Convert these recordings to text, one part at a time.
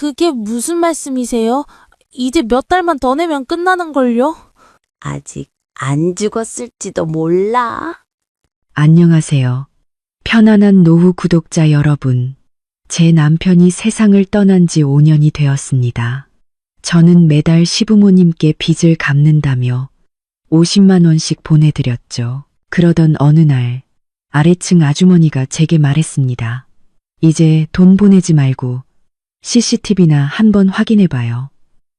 그게 무슨 말씀이세요? 이제 몇 달만 더 내면 끝나는걸요? 아직 안 죽었을지도 몰라. 안녕하세요. 편안한 노후 구독자 여러분. 제 남편이 세상을 떠난 지 5년이 되었습니다. 저는 매달 시부모님께 빚을 갚는다며 50만 원씩 보내드렸죠. 그러던 어느 날 아래층 아주머니가 제게 말했습니다. 이제 돈 보내지 말고 CCTV나 한번 확인해봐요.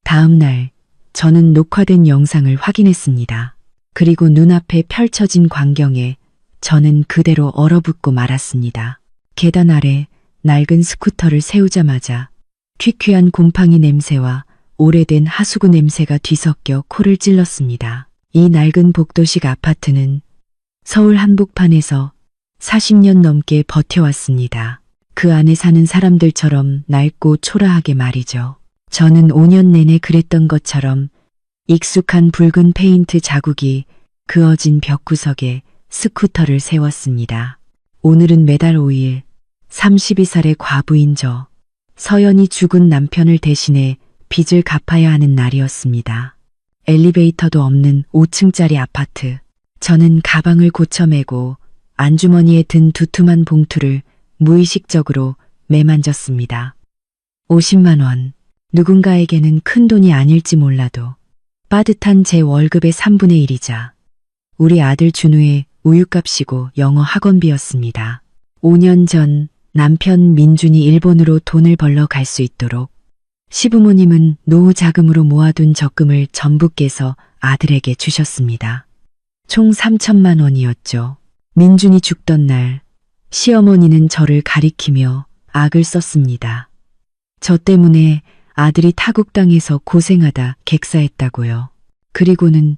다음 날 저는 녹화된 영상을 확인했습니다. 그리고 눈앞에 펼쳐진 광경에 저는 그대로 얼어붙고 말았습니다. 계단 아래 낡은 스쿠터를 세우자마자 퀴퀴한 곰팡이 냄새와 오래된 하수구 냄새가 뒤섞여 코를 찔렀습니다. 이 낡은 복도식 아파트는 서울 한복판에서 40년 넘게 버텨왔습니다. 그 안에 사는 사람들처럼 낡고 초라하게 말이죠. 저는 5년 내내 그랬던 것처럼 익숙한 붉은 페인트 자국이 그어진 벽구석에 스쿠터를 세웠습니다. 오늘은 매달 5일 32살의 과부인 저 서연이 죽은 남편을 대신해 빚을 갚아야 하는 날이었습니다. 엘리베이터도 없는 5층짜리 아파트. 저는 가방을 고쳐매고 안주머니에 든 두툼한 봉투를 무의식적으로 매만졌습니다. 50만 원. 누군가에게는 큰 돈이 아닐지 몰라도 빠듯한 제 월급의 3분의 1이자 우리 아들 준우의 우유값이고 영어 학원비였습니다. 5년 전 남편 민준이 일본으로 돈을 벌러 갈 수 있도록 시부모님은 노후 자금으로 모아둔 적금을 전부 깨서 아들에게 주셨습니다. 총 3천만 원이었죠. 민준이 죽던 날 시어머니는 저를 가리키며 악을 썼습니다. 저 때문에 아들이 타국당해서 고생하다 객사했다고요. 그리고는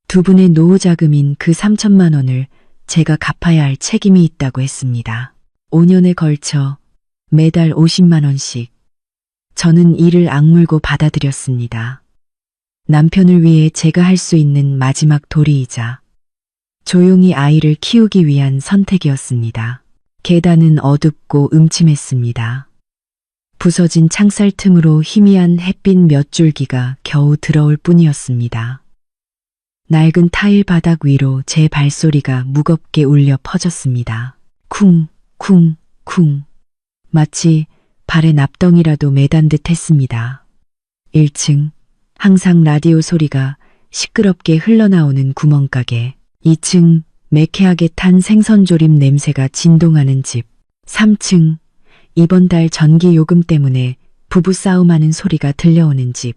두 분의 노후 자금인 그 3천만 원을 제가 갚아야 할 책임이 있다고 했습니다. 5년에 걸쳐 매달 50만 원씩 저는 이를 악물고 받아들였습니다. 남편을 위해 제가 할 수 있는 마지막 도리이자 조용히 아이를 키우기 위한 선택이었습니다. 계단은 어둡고 음침했습니다. 부서진 창살 틈으로 희미한 햇빛 몇 줄기가 겨우 들어올 뿐이었습니다. 낡은 타일 바닥 위로 제 발소리가 무겁게 울려 퍼졌습니다. 쿵, 쿵, 쿵. 마치 발에 납덩이라도 매단 듯 했습니다. 1층, 항상 라디오 소리가 시끄럽게 흘러나오는 구멍가게. 2층, 매캐하게 탄 생선조림 냄새가 진동하는 집. 3층, 이번 달 전기 요금 때문에 부부싸움하는 소리가 들려오는 집.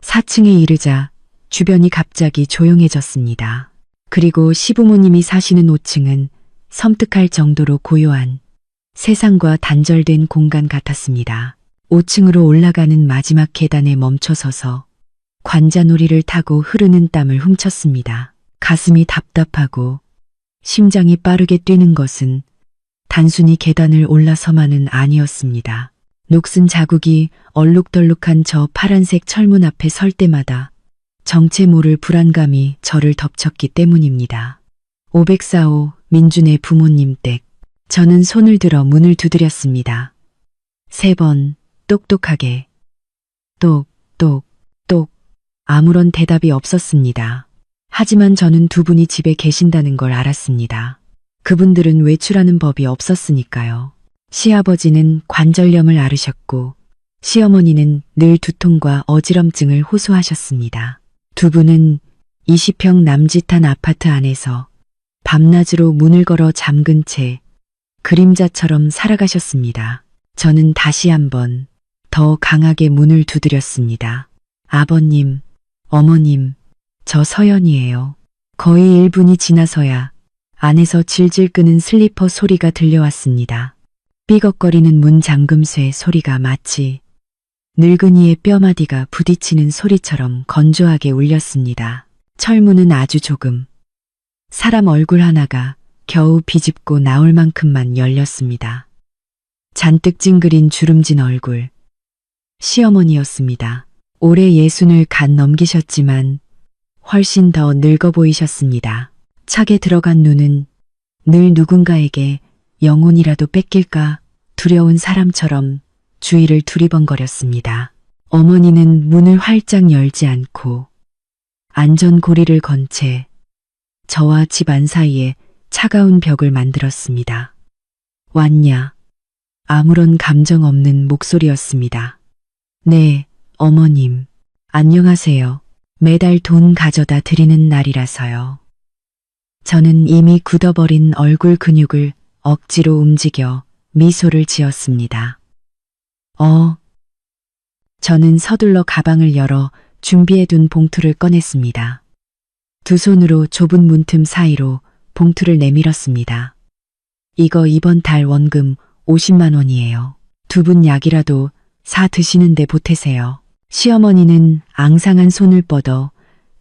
4층에 이르자 주변이 갑자기 조용해졌습니다. 그리고 시부모님이 사시는 5층은 섬뜩할 정도로 고요한 세상과 단절된 공간 같았습니다. 5층으로 올라가는 마지막 계단에 멈춰서서 관자놀이를 타고 흐르는 땀을 훔쳤습니다. 가슴이 답답하고 심장이 빠르게 뛰는 것은 단순히 계단을 올라서만은 아니었습니다. 녹슨 자국이 얼룩덜룩한 저 파란색 철문 앞에 설 때마다 정체 모를 불안감이 저를 덮쳤기 때문입니다. 504호 민준의 부모님 댁. 저는 손을 들어 문을 두드렸습니다. 3번 똑똑하게. 똑, 똑, 똑. 아무런 대답이 없었습니다. 하지만 저는 두 분이 집에 계신다는 걸 알았습니다. 그분들은 외출하는 법이 없었으니까요. 시아버지는 관절염을 앓으셨고 시어머니는 늘 두통과 어지럼증을 호소하셨습니다. 두 분은 20평 남짓한 아파트 안에서 밤낮으로 문을 걸어 잠근 채 그림자처럼 살아가셨습니다. 저는 다시 한번 더 강하게 문을 두드렸습니다. 아버님, 어머님, 저 서연이에요. 거의 1분이 지나서야 안에서 질질 끄는 슬리퍼 소리가 들려왔습니다. 삐걱거리는 문 잠금쇠 소리가 마치 늙은이의 뼈마디가 부딪히는 소리처럼 건조하게 울렸습니다. 철문은 아주 조금, 사람 얼굴 하나가 겨우 비집고 나올 만큼만 열렸습니다. 잔뜩 찡그린 주름진 얼굴. 시어머니였습니다. 올해 60을 갓 넘기셨지만 훨씬 더 늙어 보이셨습니다. 차게 들어간 눈은 늘 누군가에게 영혼이라도 뺏길까 두려운 사람처럼 주위를 두리번거렸습니다. 어머니는 문을 활짝 열지 않고 안전고리를 건 채 저와 집 안 사이에 차가운 벽을 만들었습니다. 왔냐? 아무런 감정 없는 목소리였습니다. 네, 어머님. 안녕하세요. 매달 돈 가져다 드리는 날이라서요. 저는 이미 굳어버린 얼굴 근육을 억지로 움직여 미소를 지었습니다. 저는 서둘러 가방을 열어 준비해둔 봉투를 꺼냈습니다. 두 손으로 좁은 문틈 사이로 봉투를 내밀었습니다. 이거 이번 달 원금 50만 원이에요. 두 분 약이라도 사 드시는데 보태세요. 시어머니는 앙상한 손을 뻗어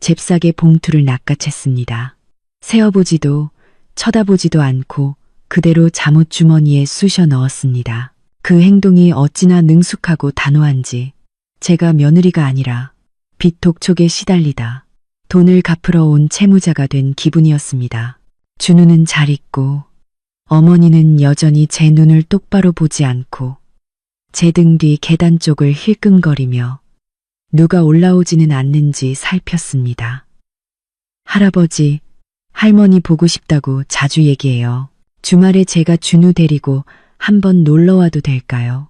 잽싸게 봉투를 낚아챘습니다. 세어보지도 쳐다보지도 않고 그대로 잠옷 주머니에 쑤셔 넣었습니다. 그 행동이 어찌나 능숙하고 단호한지 제가 며느리가 아니라 빚 독촉에 시달리다 돈을 갚으러 온 채무자가 된 기분이었습니다. 준우는 잘 있고 어머니는 여전히 제 눈을 똑바로 보지 않고 제 등 뒤 계단 쪽을 힐끔거리며 누가 올라오지는 않는지 살폈습니다. 할아버지, 할머니 보고 싶다고 자주 얘기해요. 주말에 제가 준우 데리고 한번 놀러와도 될까요?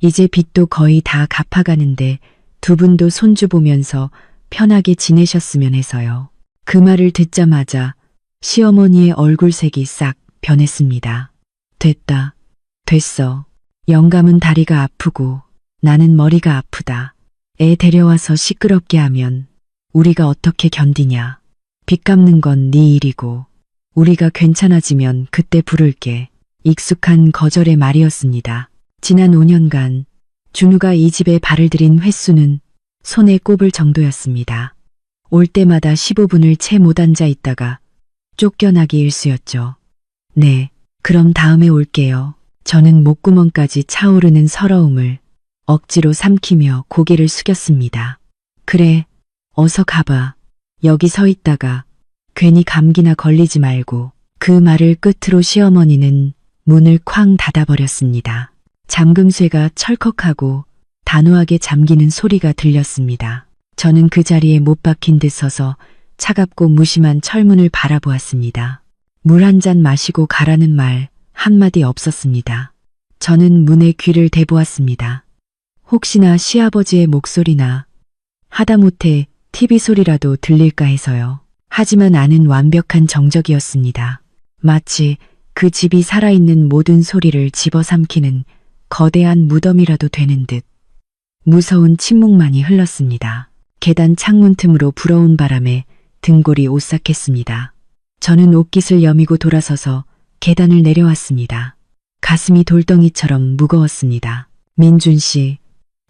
이제 빚도 거의 다 갚아가는데 두 분도 손주 보면서 편하게 지내셨으면 해서요. 그 말을 듣자마자 시어머니의 얼굴색이 싹 변했습니다. 됐다. 됐어. 영감은 다리가 아프고 나는 머리가 아프다. 애 데려와서 시끄럽게 하면 우리가 어떻게 견디냐. 빚 갚는 건 네 일이고 우리가 괜찮아지면 그때 부를게. 익숙한 거절의 말이었습니다. 지난 5년간 준우가 이 집에 발을 들인 횟수는 손에 꼽을 정도였습니다. 올 때마다 15분을 채 못 앉아 있다가 쫓겨나기 일쑤였죠. 네, 그럼 다음에 올게요. 저는 목구멍까지 차오르는 서러움을 억지로 삼키며 고개를 숙였습니다. 그래, 어서 가봐. 여기 서 있다가 괜히 감기나 걸리지 말고. 그 말을 끝으로 시어머니는 문을 쾅 닫아버렸습니다. 잠금쇠가 철컥하고 단호하게 잠기는 소리가 들렸습니다. 저는 그 자리에 못 박힌 듯 서서 차갑고 무심한 철문을 바라보았습니다. 물 한 잔 마시고 가라는 말 한마디 없었습니다. 저는 문에 귀를 대보았습니다. 혹시나 시아버지의 목소리나 하다못해 TV 소리라도 들릴까 해서요. 하지만 나는 완벽한 정적이었습니다. 마치 그 집이 살아있는 모든 소리를 집어삼키는 거대한 무덤이라도 되는 듯 무서운 침묵만이 흘렀습니다. 계단 창문 틈으로 불어온 바람에 등골이 오싹했습니다. 저는 옷깃을 여미고 돌아서서 계단을 내려왔습니다. 가슴이 돌덩이처럼 무거웠습니다. 민준 씨,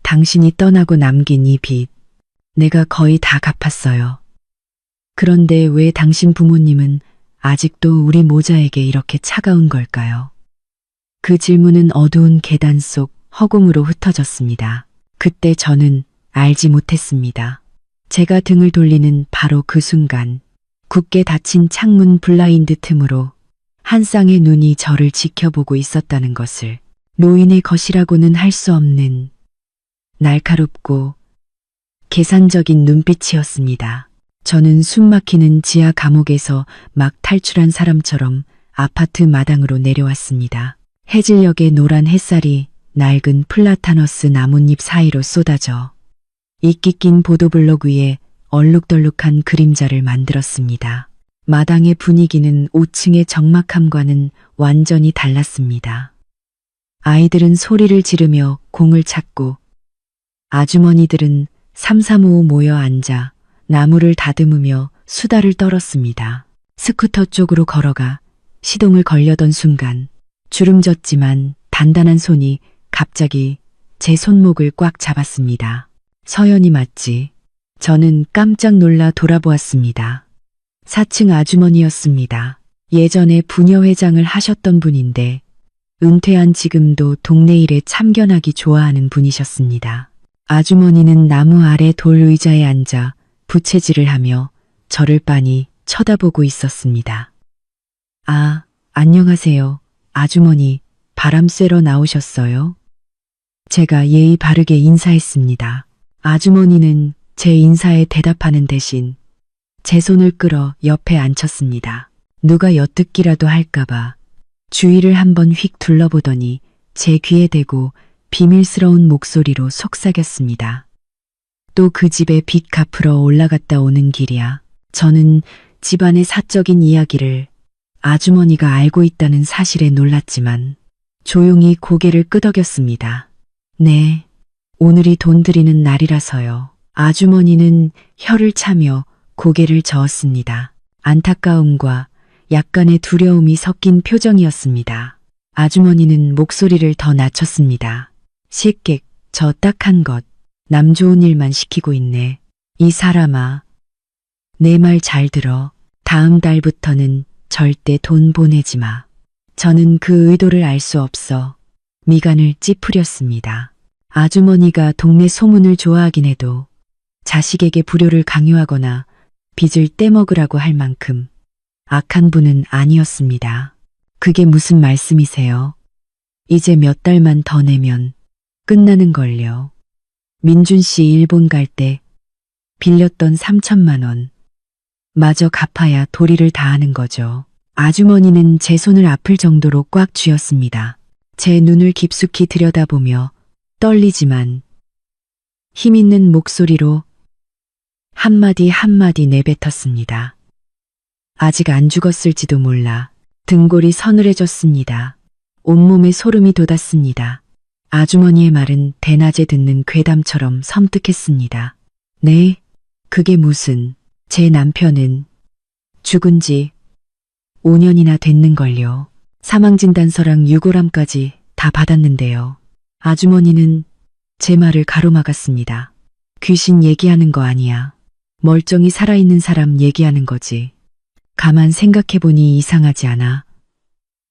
당신이 떠나고 남긴 이 빚, 내가 거의 다 갚았어요. 그런데 왜 당신 부모님은 아직도 우리 모자에게 이렇게 차가운 걸까요? 그 질문은 어두운 계단 속 허공으로 흩어졌습니다. 그때 저는 알지 못했습니다. 제가 등을 돌리는 바로 그 순간 굳게 닫힌 창문 블라인드 틈으로 한 쌍의 눈이 저를 지켜보고 있었다는 것을. 노인의 것이라고는 할 수 없는 날카롭고 계산적인 눈빛이었습니다. 저는 숨막히는 지하 감옥에서 막 탈출한 사람처럼 아파트 마당으로 내려왔습니다. 해질녘의 노란 햇살이 낡은 플라타너스 나뭇잎 사이로 쏟아져 이끼 낀 보도블록 위에 얼룩덜룩한 그림자를 만들었습니다. 마당의 분위기는 5층의 적막함과는 완전히 달랐습니다. 아이들은 소리를 지르며 공을 찾고 아주머니들은 삼삼오오 모여 앉아 나무를 다듬으며 수다를 떨었습니다. 스쿠터 쪽으로 걸어가 시동을 걸려던 순간 주름졌지만 단단한 손이 갑자기 제 손목을 꽉 잡았습니다. 서연이 맞지? 저는 깜짝 놀라 돌아보았습니다. 4층 아주머니였습니다. 예전에 부녀회장을 하셨던 분인데 은퇴한 지금도 동네 일에 참견하기 좋아하는 분이셨습니다. 아주머니는 나무 아래 돌 의자에 앉아 부채질을 하며 저를 빤히 쳐다보고 있었습니다. 아, 안녕하세요. 아주머니, 바람 쐬러 나오셨어요? 제가 예의 바르게 인사했습니다. 아주머니는 제 인사에 대답하는 대신 제 손을 끌어 옆에 앉혔습니다. 누가 엿듣기라도 할까봐 주위를 한번 휙 둘러보더니 제 귀에 대고 비밀스러운 목소리로 속삭였습니다. 또 그 집에 빚 갚으러 올라갔다 오는 길이야. 저는 집안의 사적인 이야기를 아주머니가 알고 있다는 사실에 놀랐지만 조용히 고개를 끄덕였습니다. 네, 오늘이 돈 드리는 날이라서요. 아주머니는 혀를 차며 고개를 저었습니다. 안타까움과 약간의 두려움이 섞인 표정이었습니다. 아주머니는 목소리를 더 낮췄습니다. 식객, 저 딱한 것, 남 좋은 일만 시키고 있네. 이 사람아, 내 말 잘 들어. 다음 달부터는 절대 돈 보내지 마. 저는 그 의도를 알 수 없어 미간을 찌푸렸습니다. 아주머니가 동네 소문을 좋아하긴 해도 자식에게 불효를 강요하거나 빚을 떼먹으라고 할 만큼 악한 분은 아니었습니다. 그게 무슨 말씀이세요? 이제 몇 달만 더 내면 끝나는 걸요. 민준 씨 일본 갈 때 빌렸던 3천만 원 마저 갚아야 도리를 다하는 거죠. 아주머니는 제 손을 아플 정도로 꽉 쥐었습니다. 제 눈을 깊숙이 들여다보며 떨리지만 힘있는 목소리로 한마디 한마디 내뱉었습니다. 아직 안 죽었을지도 몰라. 등골이 서늘해졌습니다. 온몸에 소름이 돋았습니다. 아주머니의 말은 대낮에 듣는 괴담처럼 섬뜩했습니다. 네, 그게 무슨, 제 남편은 죽은 지 5년이나 됐는걸요. 사망진단서랑 유골함까지 다 받았는데요. 아주머니는 제 말을 가로막았습니다. 귀신 얘기하는 거 아니야. 멀쩡히 살아있는 사람 얘기하는 거지. 가만 생각해보니 이상하지 않아?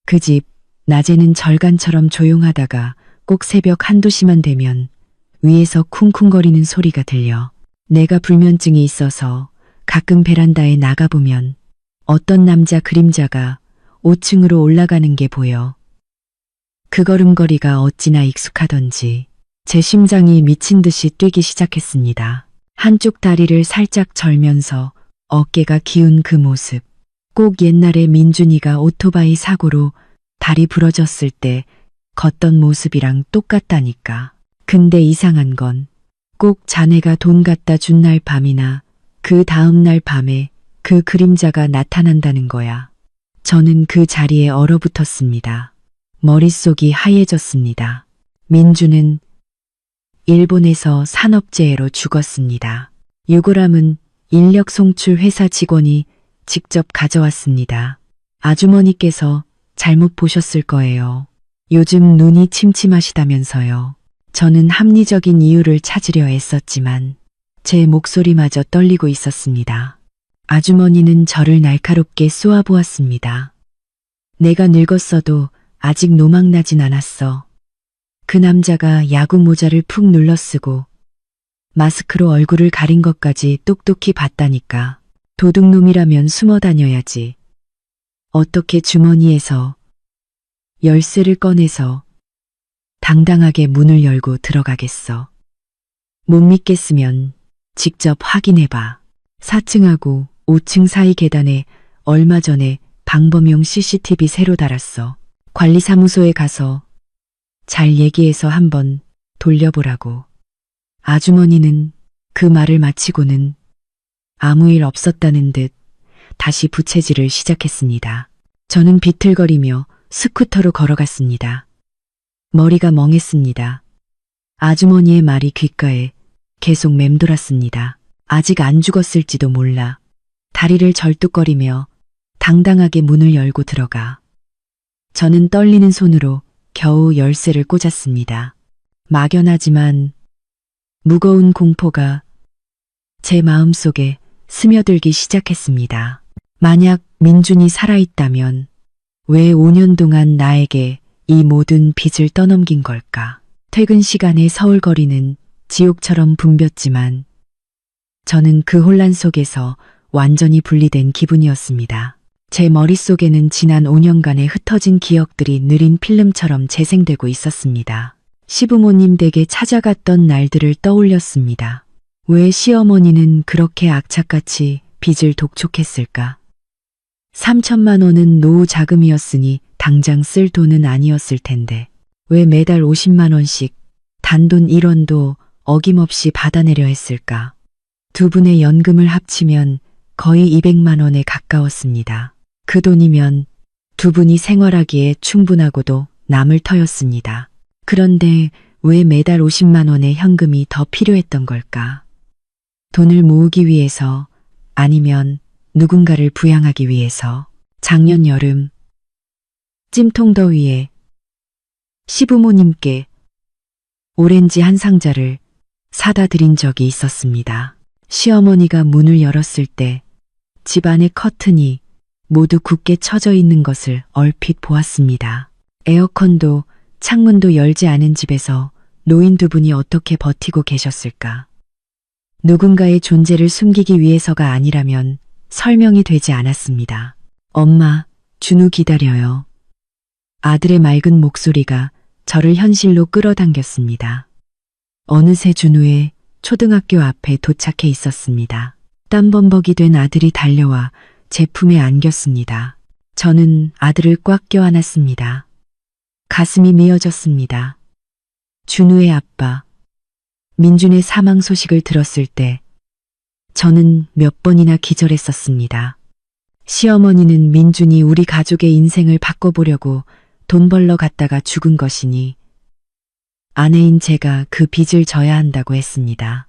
그 집, 낮에는 절간처럼 조용하다가 꼭 새벽 한두 시만 되면 위에서 쿵쿵거리는 소리가 들려. 내가 불면증이 있어서 가끔 베란다에 나가보면 어떤 남자 그림자가 5층으로 올라가는 게 보여. 그 걸음걸이가 어찌나 익숙하던지 제 심장이 미친 듯이 뛰기 시작했습니다. 한쪽 다리를 살짝 절면서 어깨가 기운 그 모습. 꼭 옛날에 민준이가 오토바이 사고로 다리 부러졌을 때 걷던 모습이랑 똑같다니까. 근데 이상한 건 꼭 자네가 돈 갖다 준 날 밤이나 그 다음 날 밤에 그 그림자가 나타난다는 거야. 저는 그 자리에 얼어붙었습니다. 머릿속이 하얘졌습니다. 민주는 일본에서 산업재해로 죽었습니다. 유골함은 인력 송출 회사 직원이 직접 가져왔습니다. 아주머니께서 잘못 보셨을 거예요. 요즘 눈이 침침하시다면서요. 저는 합리적인 이유를 찾으려 애썼지만 제 목소리마저 떨리고 있었습니다. 아주머니는 저를 날카롭게 쏘아보았습니다. 내가 늙었어도 아직 노망나진 않았어. 그 남자가 야구 모자를 푹 눌러쓰고 마스크로 얼굴을 가린 것까지 똑똑히 봤다니까. 도둑놈이라면 숨어 다녀야지. 어떻게 주머니에서 열쇠를 꺼내서 당당하게 문을 열고 들어가겠어. 못 믿겠으면 직접 확인해봐. 4층하고 5층 사이 계단에 얼마 전에 방범용 CCTV 새로 달았어. 관리사무소에 가서 잘 얘기해서 한번 돌려보라고. 아주머니는 그 말을 마치고는 아무 일 없었다는 듯 다시 부채질을 시작했습니다. 저는 비틀거리며 스쿠터로 걸어갔습니다. 머리가 멍했습니다. 아주머니의 말이 귓가에 계속 맴돌았습니다. 아직 안 죽었을지도 몰라. 다리를 절뚝거리며 당당하게 문을 열고 들어가. 저는 떨리는 손으로 겨우 열쇠를 꽂았습니다. 막연하지만 무거운 공포가 제 마음속에 스며들기 시작했습니다. 만약 민준이 살아있다면 왜 5년 동안 나에게 이 모든 빚을 떠넘긴 걸까? 퇴근 시간에 서울 거리는 지옥처럼 붐볐지만 저는 그 혼란 속에서 완전히 분리된 기분이었습니다. 제 머릿속에는 지난 5년간의 흩어진 기억들이 느린 필름처럼 재생되고 있었습니다. 시부모님 댁에 찾아갔던 날들을 떠올렸습니다. 왜 시어머니는 그렇게 악착같이 빚을 독촉했을까? 3천만 원은 노후 자금이었으니 당장 쓸 돈은 아니었을 텐데 왜 매달 50만 원씩 단돈 1원도 어김없이 받아내려 했을까? 두 분의 연금을 합치면 거의 200만 원에 가까웠습니다. 그 돈이면 두 분이 생활하기에 충분하고도 남을 터였습니다. 그런데 왜 매달 50만 원의 현금이 더 필요했던 걸까? 돈을 모으기 위해서 아니면 누군가를 부양하기 위해서. 작년 여름 찜통더위에 시부모님께 오렌지 한 상자를 사다 드린 적이 있었습니다. 시어머니가 문을 열었을 때 집안의 커튼이 모두 굳게 쳐져 있는 것을 얼핏 보았습니다. 에어컨도 창문도 열지 않은 집에서 노인 두 분이 어떻게 버티고 계셨을까? 누군가의 존재를 숨기기 위해서가 아니라면 설명이 되지 않았습니다. 엄마, 준우 기다려요. 아들의 맑은 목소리가 저를 현실로 끌어당겼습니다. 어느새 준우의 초등학교 앞에 도착해 있었습니다. 땀범벅이 된 아들이 달려와 제 품에 안겼습니다. 저는 아들을 꽉 껴안았습니다. 가슴이 미어졌습니다. 준우의 아빠, 민준의 사망 소식을 들었을 때 저는 몇 번이나 기절했었습니다. 시어머니는 민준이 우리 가족의 인생을 바꿔보려고 돈 벌러 갔다가 죽은 것이니 아내인 제가 그 빚을 져야 한다고 했습니다.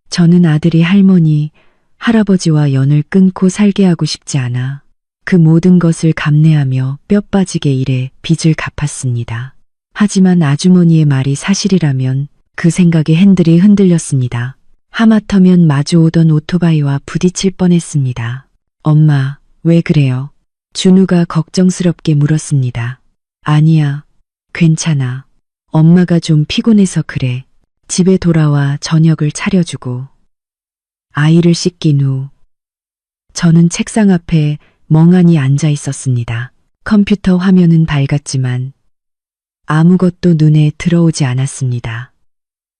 저는 아들이 할머니, 할아버지와 연을 끊고 살게 하고 싶지 않아 그 모든 것을 감내하며 뼈 빠지게 일해 빚을 갚았습니다. 하지만 아주머니의 말이 사실이라면 그 생각에 핸들이 흔들렸습니다. 하마터면 마주오던 오토바이와 부딪힐 뻔했습니다. 엄마, 왜 그래요? 준우가 걱정스럽게 물었습니다. 아니야, 괜찮아. 엄마가 좀 피곤해서 그래. 집에 돌아와 저녁을 차려주고 아이를 씻긴 후 저는 책상 앞에 멍하니 앉아 있었습니다. 컴퓨터 화면은 밝았지만 아무것도 눈에 들어오지 않았습니다.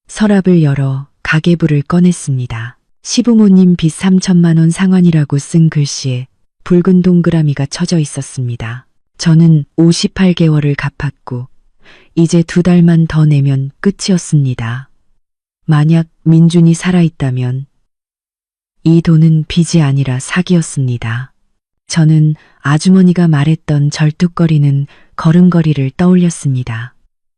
서랍을 열어 가계부를 꺼냈습니다. 시부모님 빚 3천만 원 상환이라고 쓴 글씨에 붉은 동그라미가 쳐져 있었습니다. 저는 58개월을 갚았고 이제 2달만 더 내면 끝이었습니다. 만약 민준이 살아있다면 이 돈은 빚이 아니라 사기였습니다. 저는 아주머니가 말했던 절뚝거리는 걸음걸이를 떠올렸습니다.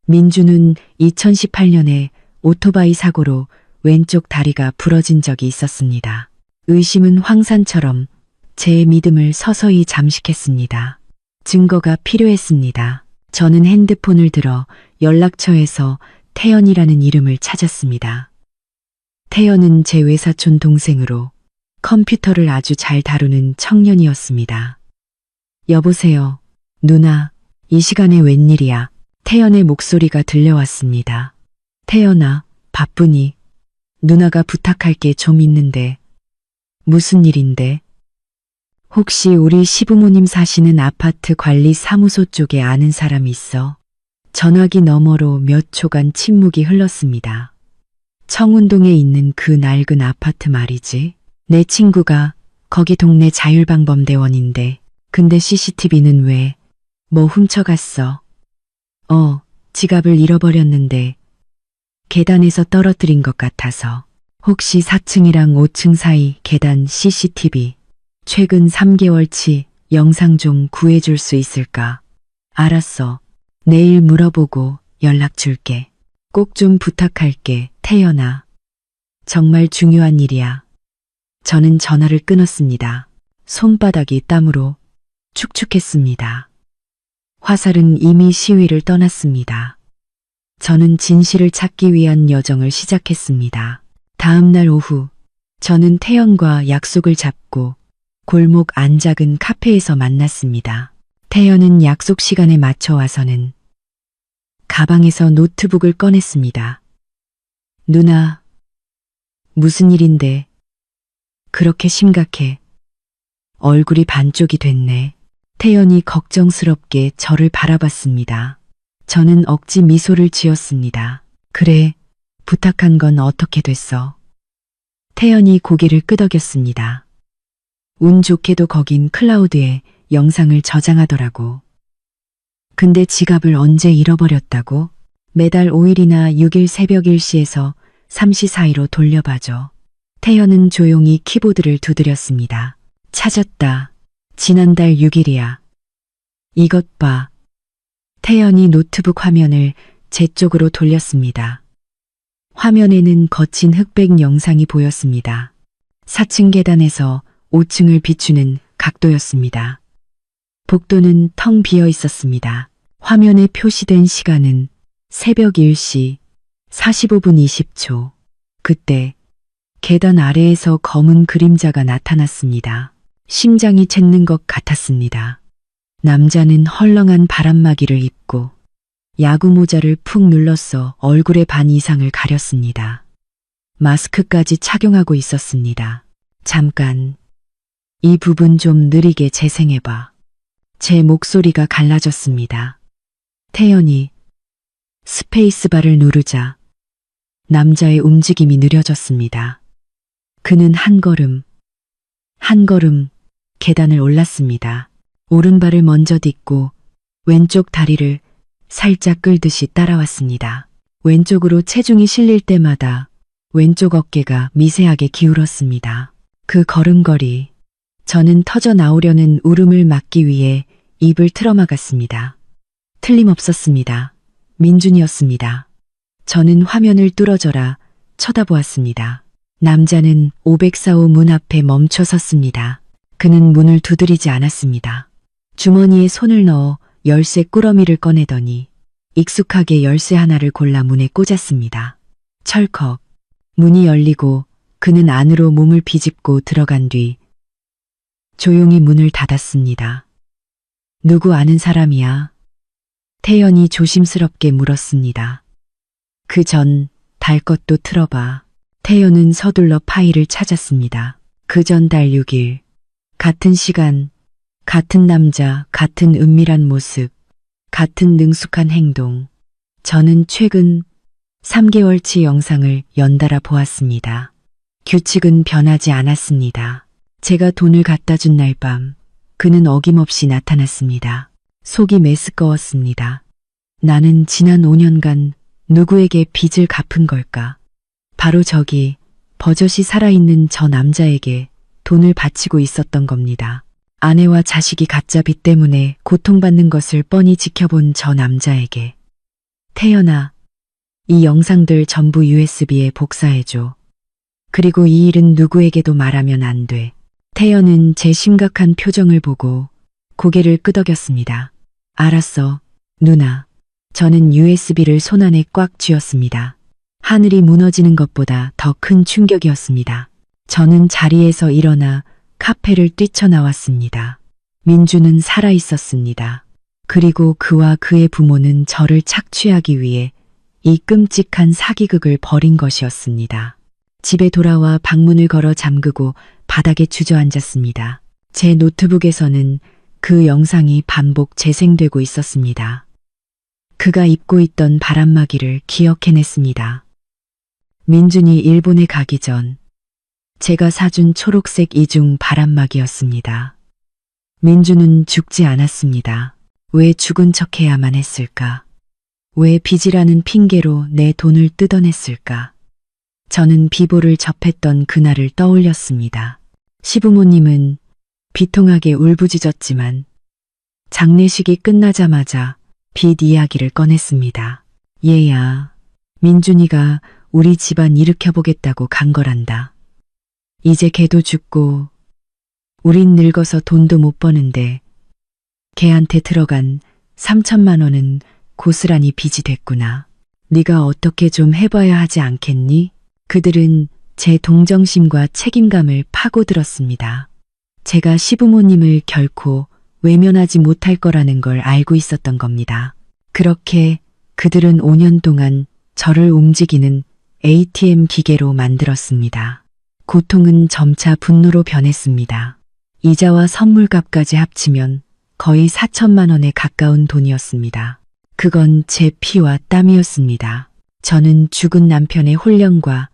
민준은 2018년에 오토바이 사고로 왼쪽 다리가 부러진 적이 있었습니다. 의심은 황산처럼 제 믿음을 서서히 잠식했습니다. 증거가 필요했습니다. 저는 핸드폰을 들어 연락처에서 태연이라는 이름을 찾았습니다. 태연은 제 외사촌 동생으로 컴퓨터를 아주 잘 다루는 청년이었습니다. 여보세요, 누나, 이 시간에 웬일이야? 태연의 목소리가 들려왔습니다. 태연아, 바쁘니? 누나가 부탁할 게 좀 있는데. 무슨 일인데? 혹시 우리 시부모님 사시는 아파트 관리 사무소 쪽에 아는 사람이 있어? 전화기 너머로 몇 초간 침묵이 흘렀습니다. 청운동에 있는 그 낡은 아파트 말이지. 내 친구가 거기 동네 자율방범대원인데 근데 CCTV는 왜? 뭐 훔쳐갔어? 지갑을 잃어버렸는데 계단에서 떨어뜨린 것 같아서. 혹시 4층이랑 5층 사이 계단 CCTV 최근 3개월치 영상 좀 구해줄 수 있을까? 알았어. 내일 물어보고 연락 줄게. 꼭 좀 부탁할게, 태연아. 정말 중요한 일이야. 저는 전화를 끊었습니다. 손바닥이 땀으로 축축했습니다. 화살은 이미 시위를 떠났습니다. 저는 진실을 찾기 위한 여정을 시작했습니다. 다음 날 오후, 저는 태연과 약속을 잡고 골목 안 작은 카페에서 만났습니다. 태연은 약속 시간에 맞춰 와서는 가방에서 노트북을 꺼냈습니다. 누나, 무슨 일인데? 그렇게 심각해. 얼굴이 반쪽이 됐네. 태연이 걱정스럽게 저를 바라봤습니다. 저는 억지 미소를 지었습니다. 그래, 부탁한 건 어떻게 됐어? 태연이 고개를 끄덕였습니다. 운 좋게도 거긴 클라우드에 영상을 저장하더라고. 근데 지갑을 언제 잃어버렸다고? 매달 5일이나 6일 새벽 1시에서 3시 사이로 돌려봐줘. 태연은 조용히 키보드를 두드렸습니다. 찾았다. 지난달 6일이야. 이것 봐. 태연이 노트북 화면을 제 쪽으로 돌렸습니다. 화면에는 거친 흑백 영상이 보였습니다. 4층 계단에서 5층을 비추는 각도였습니다. 복도는 텅 비어 있었습니다. 화면에 표시된 시간은 새벽 1시 45분 20초. 그때 계단 아래에서 검은 그림자가 나타났습니다. 심장이 멎는 것 같았습니다. 남자는 헐렁한 바람막이를 입고 야구 모자를 푹 눌러서 얼굴의 반 이상을 가렸습니다. 마스크까지 착용하고 있었습니다. 잠깐, 이 부분 좀 느리게 재생해봐. 제 목소리가 갈라졌습니다. 태연이 스페이스바를 누르자 남자의 움직임이 느려졌습니다. 그는 한 걸음 계단을 올랐습니다. 오른발을 먼저 딛고 왼쪽 다리를 살짝 끌듯이 따라왔습니다. 왼쪽으로 체중이 실릴 때마다 왼쪽 어깨가 미세하게 기울었습니다. 그 걸음걸이, 저는 터져 나오려는 울음을 막기 위해 입을 틀어막았습니다. 틀림없었습니다. 민준이었습니다. 저는 화면을 뚫어져라 쳐다보았습니다. 남자는 504호 문 앞에 멈춰 섰습니다. 그는 문을 두드리지 않았습니다. 주머니에 손을 넣어 열쇠 꾸러미를 꺼내더니 익숙하게 열쇠 하나를 골라 문에 꽂았습니다. 철컥, 문이 열리고 그는 안으로 몸을 비집고 들어간 뒤 조용히 문을 닫았습니다. 누구 아는 사람이야? 태연이 조심스럽게 물었습니다. 그 전 달 것도 틀어봐. 태연은 서둘러 파일을 찾았습니다. 그 전 달 6일, 같은 시간, 같은 남자, 같은 은밀한 모습, 같은 능숙한 행동. 저는 최근 3개월치 영상을 연달아 보았습니다. 규칙은 변하지 않았습니다. 제가 돈을 갖다 준 날 밤, 그는 어김없이 나타났습니다. 속이 메스꺼웠습니다. 나는 지난 5년간 누구에게 빚을 갚은 걸까? 바로 저기 버젓이 살아있는 저 남자에게 돈을 바치고 있었던 겁니다. 아내와 자식이 가짜 빚 때문에 고통받는 것을 뻔히 지켜본 저 남자에게. 태연아, 이 영상들 전부 USB에 복사해줘. 그리고 이 일은 누구에게도 말하면 안 돼. 태연은 제 심각한 표정을 보고 고개를 끄덕였습니다. 알았어, 누나. 저는 USB를 손안에 꽉 쥐었습니다. 하늘이 무너지는 것보다 더 큰 충격이었습니다. 저는 자리에서 일어나 카페를 뛰쳐나왔습니다. 민주는 살아 있었습니다. 그리고 그와 그의 부모는 저를 착취하기 위해 이 끔찍한 사기극을 벌인 것이었습니다. 집에 돌아와 방문을 걸어 잠그고 바닥에 주저앉았습니다. 제 노트북에서는 그 영상이 반복 재생되고 있었습니다. 그가 입고 있던 바람막이를 기억해냈습니다. 민준이 일본에 가기 전 제가 사준 초록색 이중 바람막이였습니다. 민준은 죽지 않았습니다. 왜 죽은 척해야만 했을까? 왜 빚이라는 핑계로 내 돈을 뜯어냈을까? 저는 비보를 접했던 그날을 떠올렸습니다. 시부모님은 비통하게 울부짖었지만 장례식이 끝나자마자 빚 이야기를 꺼냈습니다. 얘야, 민준이가 우리 집안 일으켜보겠다고 간 거란다. 이제 걔도 죽고 우린 늙어서 돈도 못 버는데 걔한테 들어간 3천만 원은 고스란히 빚이 됐구나. 네가 어떻게 좀 해봐야 하지 않겠니? 그들은 제 동정심과 책임감을 파고들었습니다. 제가 시부모님을 결코 외면하지 못할 거라는 걸 알고 있었던 겁니다. 그렇게 그들은 5년 동안 저를 움직이는 ATM 기계로 만들었습니다. 고통은 점차 분노로 변했습니다. 이자와 선물값까지 합치면 거의 4천만 원에 가까운 돈이었습니다. 그건 제 피와 땀이었습니다. 저는 죽은 남편의 혼령과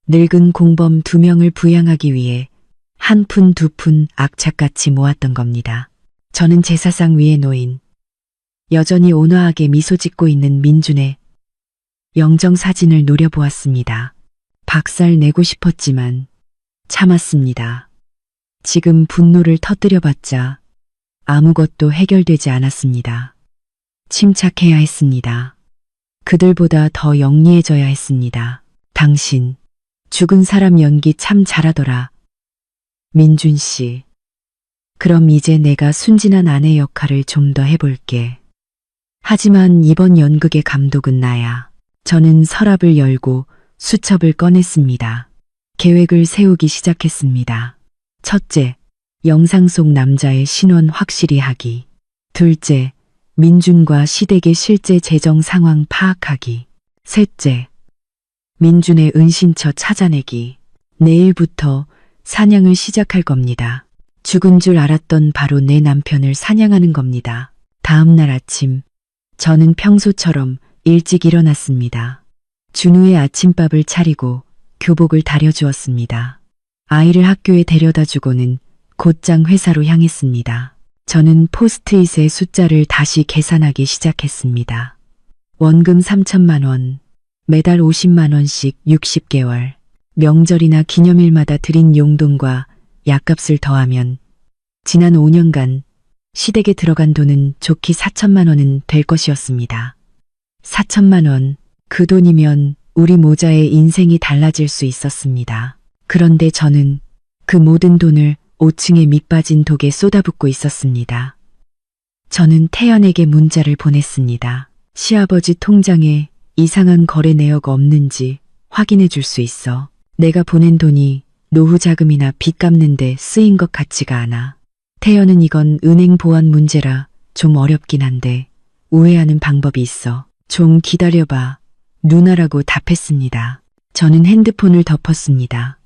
늙은 공범 2명을 부양하기 위해 한 푼 두 푼 악착같이 모았던 겁니다. 저는 제사상 위에 놓인 여전히 온화하게 미소 짓고 있는 민준의 영정사진을 노려보았습니다. 박살 내고 싶었지만 참았습니다. 지금 분노를 터뜨려봤자 아무것도 해결되지 않았습니다. 침착해야 했습니다. 그들보다 더 영리해져야 했습니다. 당신, 죽은 사람 연기 참 잘하더라. 민준 씨. 그럼 이제 내가 순진한 아내 역할을 좀 더 해볼게. 하지만 이번 연극의 감독은 나야. 저는 서랍을 열고 수첩을 꺼냈습니다. 계획을 세우기 시작했습니다. 첫째, 영상 속 남자의 신원 확실히 하기. 둘째, 민준과 시댁의 실제 재정 상황 파악하기. 셋째, 민준의 은신처 찾아내기. 내일부터 사냥을 시작할 겁니다. 죽은 줄 알았던 바로 내 남편을 사냥하는 겁니다. 다음 날 아침, 저는 평소처럼 일찍 일어났습니다. 준우의 아침밥을 차리고 교복을 다려주었습니다. 아이를 학교에 데려다 주고는 곧장 회사로 향했습니다. 저는 포스트잇의 숫자를 다시 계산하기 시작했습니다. 원금 3천만 원, 매달 50만 원씩 60개월, 명절이나 기념일마다 드린 용돈과 약값을 더하면 지난 5년간 시댁에 들어간 돈은 좋게 4천만 원은 될 것이었습니다. 4천만 원, 그 돈이면 우리 모자의 인생이 달라질 수 있었습니다. 그런데 저는 그 모든 돈을 5층의 밑빠진 독에 쏟아붓고 있었습니다. 저는 태연에게 문자를 보냈습니다. 시아버지 통장에 이상한 거래 내역 없는지 확인해 줄 수 있어. 내가 보낸 돈이 노후 자금이나 빚 갚는데 쓰인 것 같지가 않아. 태연은 이건 은행 보안 문제라 좀 어렵긴 한데 우회하는 방법이 있어. 좀 기다려봐. 누나라고 답했습니다. 저는 핸드폰을 덮었습니다.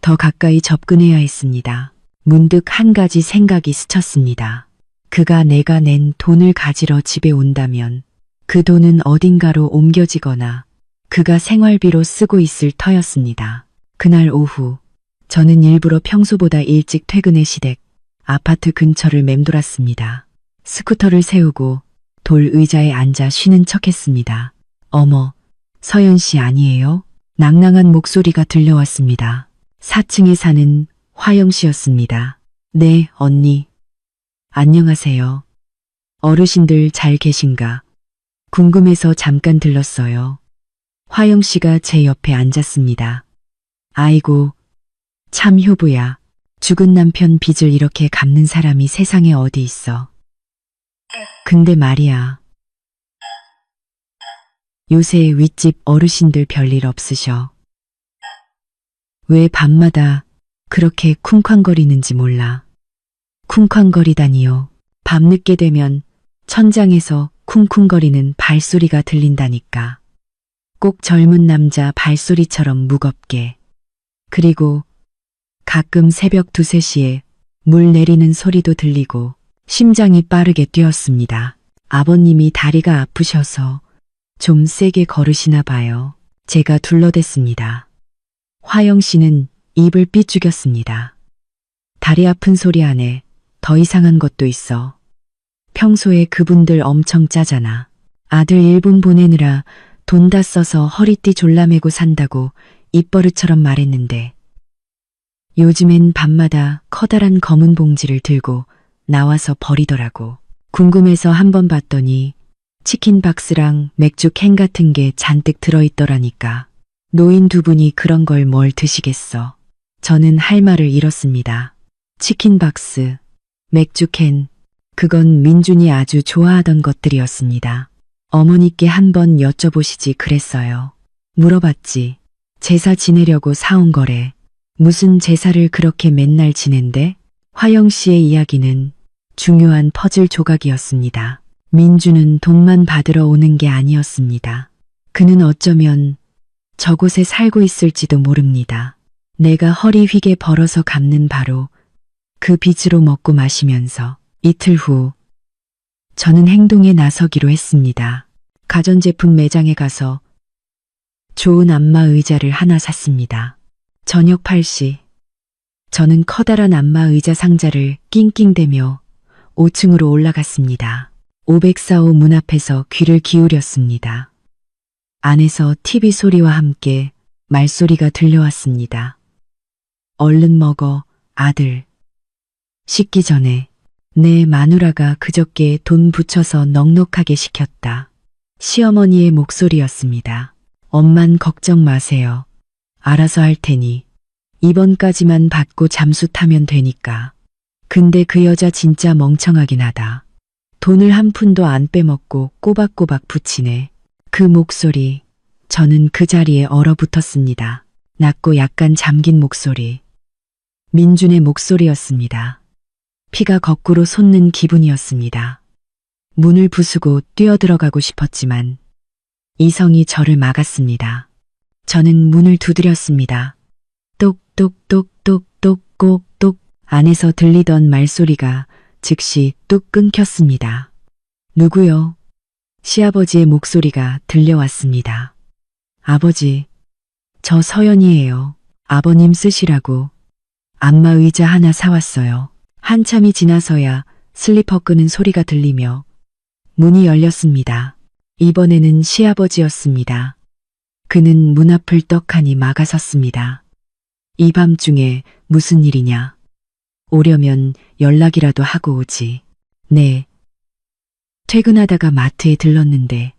더 가까이 접근해야 했습니다. 문득 한 가지 생각이 스쳤습니다. 그가 내가 낸 돈을 가지러 집에 온다면 그 돈은 어딘가로 옮겨지거나 그가 생활비로 쓰고 있을 터였습니다. 그날 오후 저는 일부러 평소보다 일찍 퇴근해 시댁 아파트 근처를 맴돌았습니다. 스쿠터를 세우고 돌 의자에 앉아 쉬는 척했습니다. 어머, 서연 씨 아니에요? 낭낭한 목소리가 들려왔습니다. 4층에 사는 화영 씨였습니다. 네, 언니. 안녕하세요. 어르신들 잘 계신가? 궁금해서 잠깐 들렀어요. 화영 씨가 제 옆에 앉았습니다. 아이고, 참 효부야. 죽은 남편 빚을 이렇게 갚는 사람이 세상에 어디 있어. 근데 말이야. 요새 윗집 어르신들 별일 없으셔. 왜 밤마다 그렇게 쿵쾅거리는지 몰라. 쿵쾅거리다니요. 밤늦게 되면 천장에서 쿵쿵거리는 발소리가 들린다니까. 꼭 젊은 남자 발소리처럼 무겁게. 그리고 가끔 새벽 2, 3시에 물 내리는 소리도 들리고 심장이 빠르게 뛰었습니다. 아버님이 다리가 아프셔서 좀 세게 걸으시나 봐요. 제가 둘러댔습니다. 화영 씨는 입을 삐죽였습니다. 다리 아픈 소리 안에 더 이상한 것도 있어. 평소에 그분들 엄청 짜잖아. 아들 일본 보내느라 돈 다 써서 허리띠 졸라매고 산다고 입버릇처럼 말했는데 요즘엔 밤마다 커다란 검은 봉지를 들고 나와서 버리더라고. 궁금해서 한번 봤더니 치킨 박스랑 맥주 캔 같은 게 잔뜩 들어있더라니까. 노인 두 분이 그런 걸 뭘 드시겠어. 저는 할 말을 잃었습니다. 치킨 박스, 맥주 캔, 그건 민준이 아주 좋아하던 것들이었습니다. 어머니께 한번 여쭤보시지 그랬어요. 물어봤지. 제사 지내려고 사온 거래. 무슨 제사를 그렇게 맨날 지낸대? 화영 씨의 이야기는 중요한 퍼즐 조각이었습니다. 민주는 돈만 받으러 오는 게 아니었습니다. 그는 어쩌면 저곳에 살고 있을지도 모릅니다. 내가 허리 휘게 벌어서 갚는 바로 그 빚으로 먹고 마시면서 이틀 후 저는 행동에 나서기로 했습니다. 가전제품 매장에 가서 좋은 안마 의자를 하나 샀습니다. 저녁 8시. 저는 커다란 안마 의자 상자를 낑낑대며 5층으로 올라갔습니다. 504호 문 앞에서 귀를 기울였습니다. 안에서 TV 소리와 함께 말소리가 들려왔습니다. 얼른 먹어, 아들. 씻기 전에 내 마누라가 그저께 돈 붙여서 넉넉하게 시켰다. 시어머니의 목소리였습니다. 엄만 걱정 마세요. 알아서 할 테니 이번까지만 받고 잠수 타면 되니까. 근데 그 여자 진짜 멍청하긴 하다. 돈을 한 푼도 안 빼먹고 꼬박꼬박 붙이네. 그 목소리, 저는 그 자리에 얼어붙었습니다. 낮고 약간 잠긴 목소리. 민준의 목소리였습니다. 피가 거꾸로 솟는 기분이었습니다. 문을 부수고 뛰어들어가고 싶었지만 이성이 저를 막았습니다. 저는 문을 두드렸습니다. 똑똑똑똑똑똑똑 안에서 들리던 말소리가 즉시 뚝 끊겼습니다. 누구요? 시아버지의 목소리가 들려왔습니다. 아버지, 저 서연이에요. 아버님 쓰시라고 안마 의자 하나 사왔어요. 한참이 지나서야 슬리퍼 끄는 소리가 들리며 문이 열렸습니다. 이번에는 시아버지였습니다. 그는 문 앞을 떡하니 막아섰습니다. 이 밤중에 무슨 일이냐? 오려면 연락이라도 하고 오지. 네. 퇴근하다가 마트에 들렀는데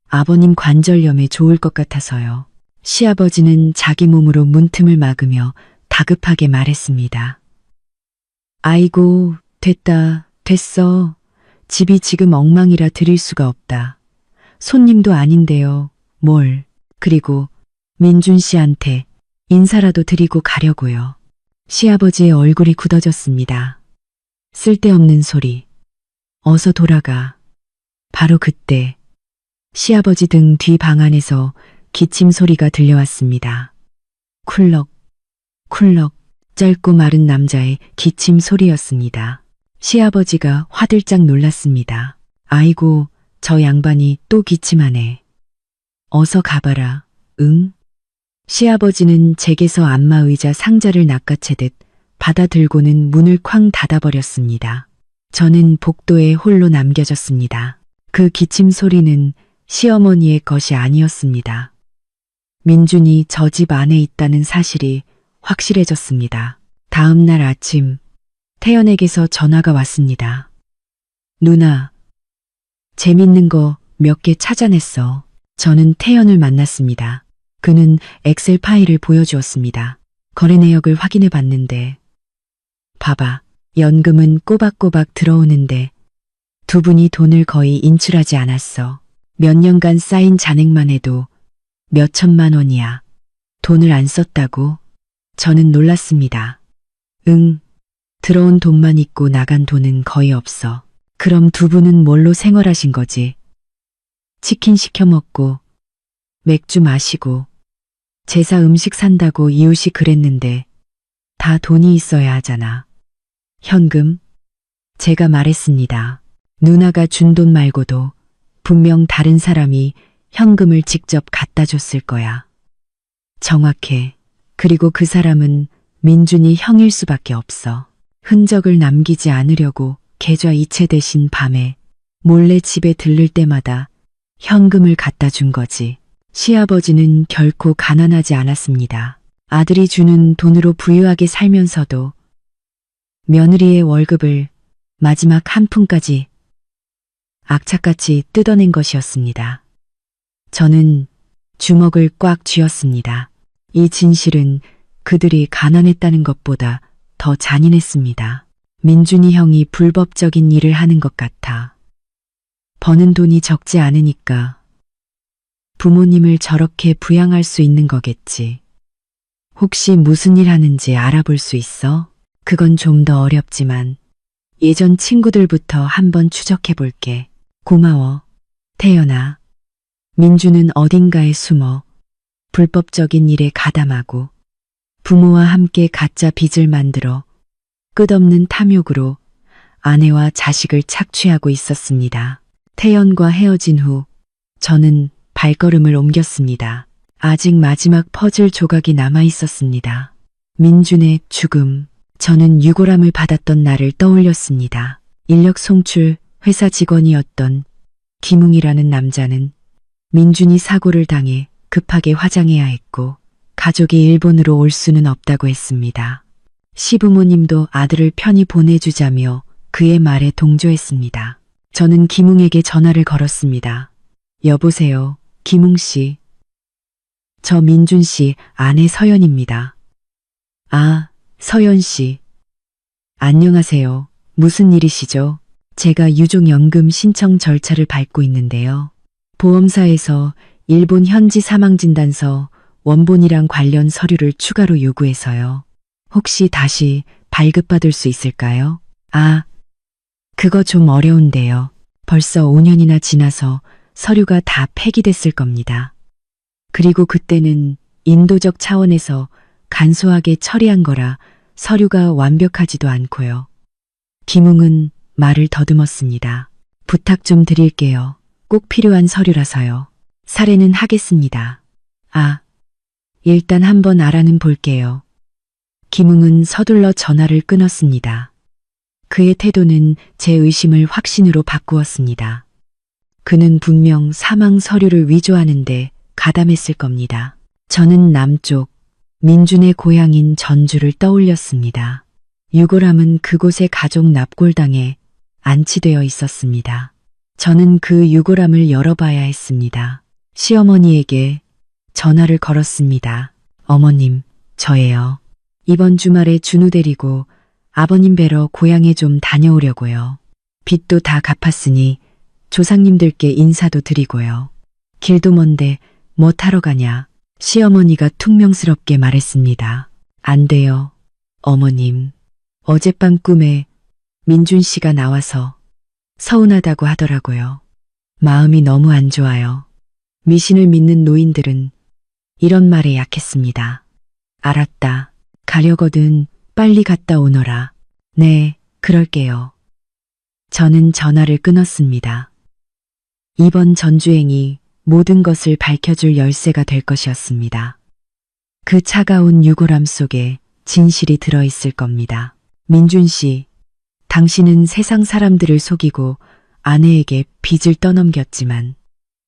아버님 관절염에 좋을 것 같아서요. 시아버지는 자기 몸으로 문틈을 막으며 다급하게 말했습니다. 아이고, 됐어. 집이 지금 엉망이라 드릴 수가 없다. 손님도 아닌데요. 뭘. 그리고 민준 씨한테 인사라도 드리고 가려고요. 시아버지의 얼굴이 굳어졌습니다. 쓸데없는 소리. 어서 돌아가. 바로 그때 시아버지 등 뒤 방 안에서 기침 소리가 들려왔습니다. 쿨럭, 쿨럭, 짧고 마른 남자의 기침 소리였습니다. 시아버지가 화들짝 놀랐습니다. 아이고, 저 양반이 또 기침하네. 어서 가봐라. 응? 시아버지는 제게서 안마 의자 상자를 낚아채듯 받아들고는 문을 쾅 닫아버렸습니다. 저는 복도에 홀로 남겨졌습니다. 그 기침 소리는 시어머니의 것이 아니었습니다. 민준이 저 집 안에 있다는 사실이 확실해졌습니다. 다음 날 아침, 태연에게서 전화가 왔습니다. 누나, 재밌는 거 몇 개 찾아냈어. 저는 태연을 만났습니다. 그는 엑셀 파일을 보여주었습니다. 거래 내역을 확인해 봤는데, 봐봐, 연금은 꼬박꼬박 들어오는데 두 분이 돈을 거의 인출하지 않았어. 몇 년간 쌓인 잔액만 해도 몇 천만 원이야. 돈을 안 썼다고? 저는 놀랐습니다. 응, 들어온 돈만 있고 나간 돈은 거의 없어. 그럼 두 분은 뭘로 생활하신 거지? 치킨 시켜 먹고, 맥주 마시고, 제사 음식 산다고 이웃이 그랬는데 다 돈이 있어야 하잖아. 현금? 제가 말했습니다. 누나가 준 돈 말고도 분명 다른 사람이 현금을 직접 갖다 줬을 거야. 정확해. 그리고 그 사람은 민준이 형일 수밖에 없어. 흔적을 남기지 않으려고 계좌 이체 대신 밤에 몰래 집에 들를 때마다 현금을 갖다 준 거지. 시아버지는 결코 가난하지 않았습니다. 아들이 주는 돈으로 부유하게 살면서도 며느리의 월급을 마지막 한 푼까지 악착같이 뜯어낸 것이었습니다. 저는 주먹을 꽉 쥐었습니다. 이 진실은 그들이 가난했다는 것보다 더 잔인했습니다. 민준이 형이 불법적인 일을 하는 것 같아. 버는 돈이 적지 않으니까 부모님을 저렇게 부양할 수 있는 거겠지. 혹시 무슨 일 하는지 알아볼 수 있어? 그건 좀 더 어렵지만 예전 친구들부터 한번 추적해 볼게. 고마워, 태연아. 민주는 어딘가에 숨어 불법적인 일에 가담하고 부모와 함께 가짜 빚을 만들어 끝없는 탐욕으로 아내와 자식을 착취하고 있었습니다. 태연과 헤어진 후 저는 발걸음을 옮겼습니다. 아직 마지막 퍼즐 조각이 남아 있었습니다. 민준의 죽음. 저는 유골함을 받았던 날을 떠올렸습니다. 인력 송출 회사 직원이었던 김웅이라는 남자는 민준이 사고를 당해 급하게 화장해야 했고 가족이 일본으로 올 수는 없다고 했습니다. 시부모님도 아들을 편히 보내주자며 그의 말에 동조했습니다. 저는 김웅에게 전화를 걸었습니다. 여보세요, 김웅 씨. 저 민준 씨 아내 서연입니다. 아, 서연 씨. 안녕하세요. 무슨 일이시죠? 제가 유족연금 신청 절차를 밟고 있는데요. 보험사에서 일본 현지 사망진단서 원본이랑 관련 서류를 추가로 요구해서요. 혹시 다시 발급받을 수 있을까요? 아, 그거 좀 어려운데요. 벌써 5년이나 지나서 서류가 다 폐기됐을 겁니다. 그리고 그때는 인도적 차원에서 간소하게 처리한 거라 서류가 완벽하지도 않고요. 김웅은 말을 더듬었습니다. 부탁 좀 드릴게요. 꼭 필요한 서류라서요. 사례는 하겠습니다. 아, 일단 한번 알아는 볼게요. 김웅은 서둘러 전화를 끊었습니다. 그의 태도는 제 의심을 확신으로 바꾸었습니다. 그는 분명 사망 서류를 위조하는데 가담했을 겁니다. 저는 남쪽, 민준의 고향인 전주를 떠올렸습니다. 유골함은 그곳에 가족 납골당에 안치되어 있었습니다. 저는 그 유골함을 열어봐야 했습니다. 시어머니에게 전화를 걸었습니다. 어머님, 저예요. 이번 주말에 준우 데리고 아버님 뵈러 고향에 좀 다녀오려고요. 빚도 다 갚았으니 조상님들께 인사도 드리고요. 길도 먼데 뭐 타러 가냐? 시어머니가 퉁명스럽게 말했습니다. 안 돼요, 어머님. 어젯밤 꿈에 민준 씨가 나와서 서운하다고 하더라고요. 마음이 너무 안 좋아요. 미신을 믿는 노인들은 이런 말에 약했습니다. 알았다. 가려거든 빨리 갔다 오너라. 네, 그럴게요. 저는 전화를 끊었습니다. 이번 전주행이 모든 것을 밝혀줄 열쇠가 될 것이었습니다. 그 차가운 유골함 속에 진실이 들어있을 겁니다. 민준 씨, 당신은 세상 사람들을 속이고 아내에게 빚을 떠넘겼지만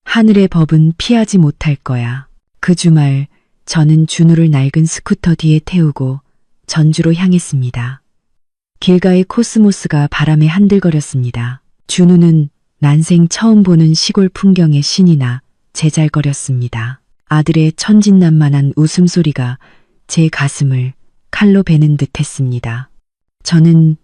하늘의 법은 피하지 못할 거야. 그 주말 저는 준우를 낡은 스쿠터 뒤에 태우고 전주로 향했습니다. 길가의 코스모스가 바람에 한들거렸습니다. 준우는 난생 처음 보는 시골 풍경에 신이 나 제잘거렸습니다. 아들의 천진난만한 웃음소리가 제 가슴을 칼로 베는 듯 했습니다. 저는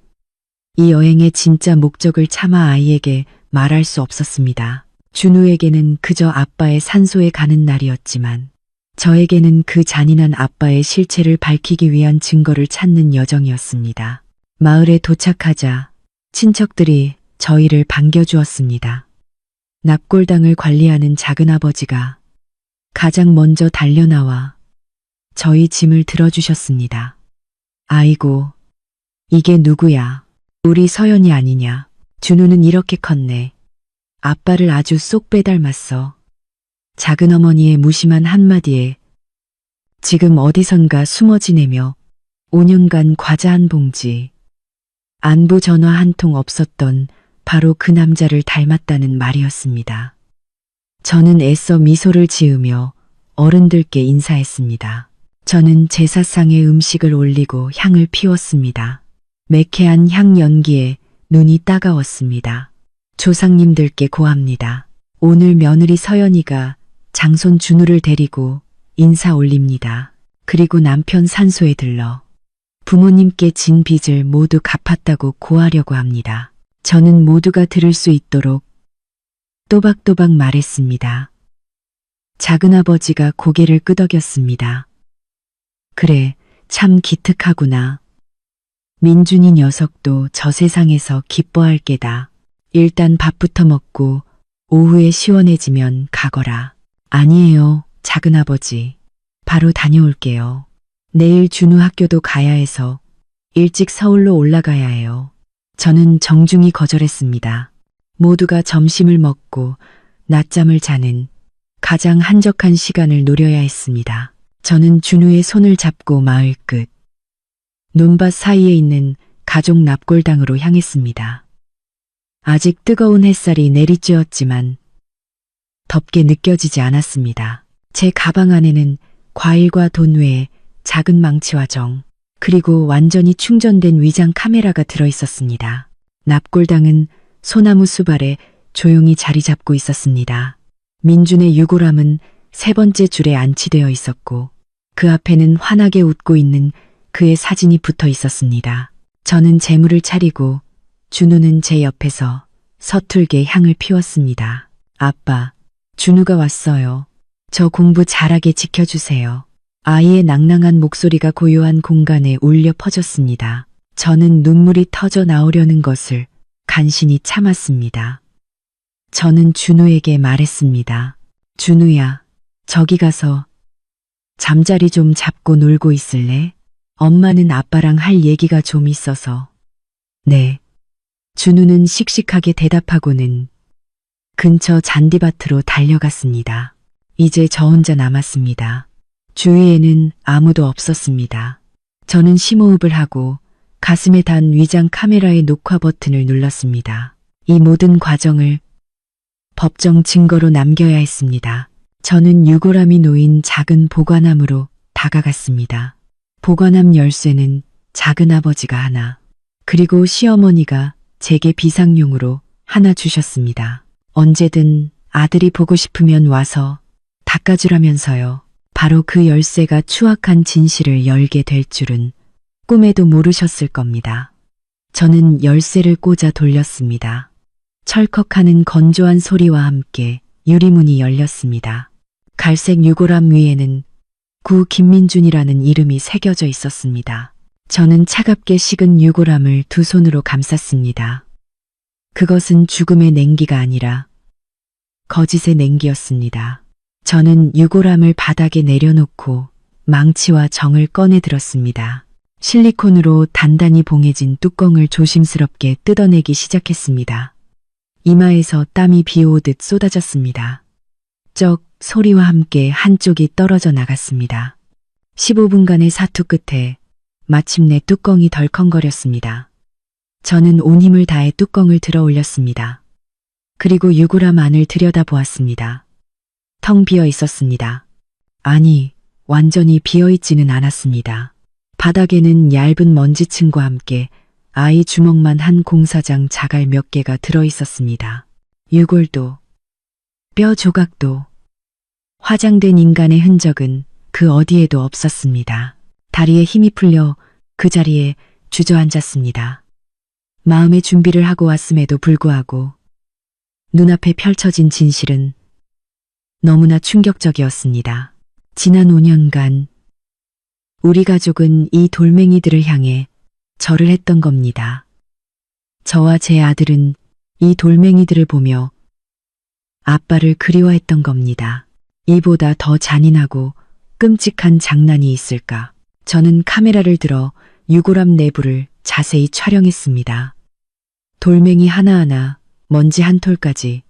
이 여행의 진짜 목적을 차마 아이에게 말할 수 없었습니다. 준우에게는 그저 아빠의 산소에 가는 날이었지만 저에게는 그 잔인한 아빠의 실체를 밝히기 위한 증거를 찾는 여정이었습니다. 마을에 도착하자 친척들이 저희를 반겨주었습니다. 납골당을 관리하는 작은아버지가 가장 먼저 달려나와 저희 짐을 들어주셨습니다. 아이고, 이게 누구야? 우리 서연이 아니냐? 준우는 이렇게 컸네. 아빠를 아주 쏙 빼닮았어. 작은어머니의 무심한 한마디에 지금 어디선가 숨어 지내며 5년간 과자 한 봉지, 안부 전화 한 통 없었던 바로 그 남자를 닮았다는 말이었습니다. 저는 애써 미소를 지으며 어른들께 인사했습니다. 저는 제사상에 음식을 올리고 향을 피웠습니다. 매캐한 향 연기에 눈이 따가웠습니다. 조상님들께 고합니다. 오늘 며느리 서연이가 장손 준우를 데리고 인사 올립니다. 그리고 남편 산소에 들러 부모님께 진 빚을 모두 갚았다고 고하려고 합니다. 저는 모두가 들을 수 있도록 또박또박 말했습니다. 작은아버지가 고개를 끄덕였습니다. 그래, 참 기특하구나. 민준이 녀석도 저 세상에서 기뻐할 게다. 일단 밥부터 먹고 오후에 시원해지면 가거라. 아니에요, 작은아버지. 바로 다녀올게요. 내일 준우 학교도 가야 해서 일찍 서울로 올라가야 해요. 저는 정중히 거절했습니다. 모두가 점심을 먹고 낮잠을 자는 가장 한적한 시간을 노려야 했습니다. 저는 준우의 손을 잡고 마을 끝 논밭 사이에 있는 가족 납골당으로 향했습니다. 아직 뜨거운 햇살이 내리쬐었지만 덥게 느껴지지 않았습니다. 제 가방 안에는 과일과 돈 외에 작은 망치와 정, 그리고 완전히 충전된 위장 카메라가 들어있었습니다. 납골당은 소나무 수발에 조용히 자리 잡고 있었습니다. 민준의 유골함은 세 번째 줄에 안치되어 있었고 그 앞에는 환하게 웃고 있는 그의 사진이 붙어 있었습니다. 저는 재물을 차리고 준우는 제 옆에서 서툴게 향을 피웠습니다. 아빠, 준우가 왔어요. 저 공부 잘하게 지켜주세요. 아이의 낭낭한 목소리가 고요한 공간에 울려 퍼졌습니다. 저는 눈물이 터져 나오려는 것을 간신히 참았습니다. 저는 준우에게 말했습니다. 준우야, 저기 가서 잠자리 좀 잡고 놀고 있을래? 엄마는 아빠랑 할 얘기가 좀 있어서. 네. 준우는 씩씩하게 대답하고는 근처 잔디밭으로 달려갔습니다. 이제 저 혼자 남았습니다. 주위에는 아무도 없었습니다. 저는 심호흡을 하고 가슴에 단 위장 카메라의 녹화 버튼을 눌렀습니다. 이 모든 과정을 법정 증거로 남겨야 했습니다. 저는 유골함이 놓인 작은 보관함으로 다가갔습니다. 보관함 열쇠는 작은 아버지가 하나, 그리고 시어머니가 제게 비상용으로 하나 주셨습니다. 언제든 아들이 보고 싶으면 와서 닦아주라면서요. 바로 그 열쇠가 추악한 진실을 열게 될 줄은 꿈에도 모르셨을 겁니다. 저는 열쇠를 꽂아 돌렸습니다. 철컥하는 건조한 소리와 함께 유리문이 열렸습니다. 갈색 유골함 위에는 구 김민준이라는 이름이 새겨져 있었습니다. 저는 차갑게 식은 유골함을 두 손으로 감쌌습니다. 그것은 죽음의 냉기가 아니라 거짓의 냉기였습니다. 저는 유골함을 바닥에 내려놓고 망치와 정을 꺼내 들었습니다. 실리콘으로 단단히 봉해진 뚜껑을 조심스럽게 뜯어내기 시작했습니다. 이마에서 땀이 비 오듯 쏟아졌습니다. 쩍 소리와 함께 한쪽이 떨어져 나갔습니다. 15분간의 사투 끝에 마침내 뚜껑이 덜컹거렸습니다. 저는 온 힘을 다해 뚜껑을 들어 올렸습니다. 그리고 유골함 안을 들여다보았습니다. 텅 비어 있었습니다. 아니, 완전히 비어 있지는 않았습니다. 바닥에는 얇은 먼지층과 함께 아이 주먹만 한 공사장 자갈 몇 개가 들어 있었습니다. 유골도, 뼈 조각도, 화장된 인간의 흔적은 그 어디에도 없었습니다. 다리에 힘이 풀려 그 자리에 주저앉았습니다. 마음의 준비를 하고 왔음에도 불구하고 눈앞에 펼쳐진 진실은 너무나 충격적이었습니다. 지난 5년간 우리 가족은 이 돌멩이들을 향해 절을 했던 겁니다. 저와 제 아들은 이 돌멩이들을 보며 아빠를 그리워했던 겁니다. 이보다 더 잔인하고 끔찍한 장난이 있을까? 저는 카메라를 들어 유골함 내부를 자세히 촬영했습니다. 돌멩이 하나하나, 먼지 한 톨까지.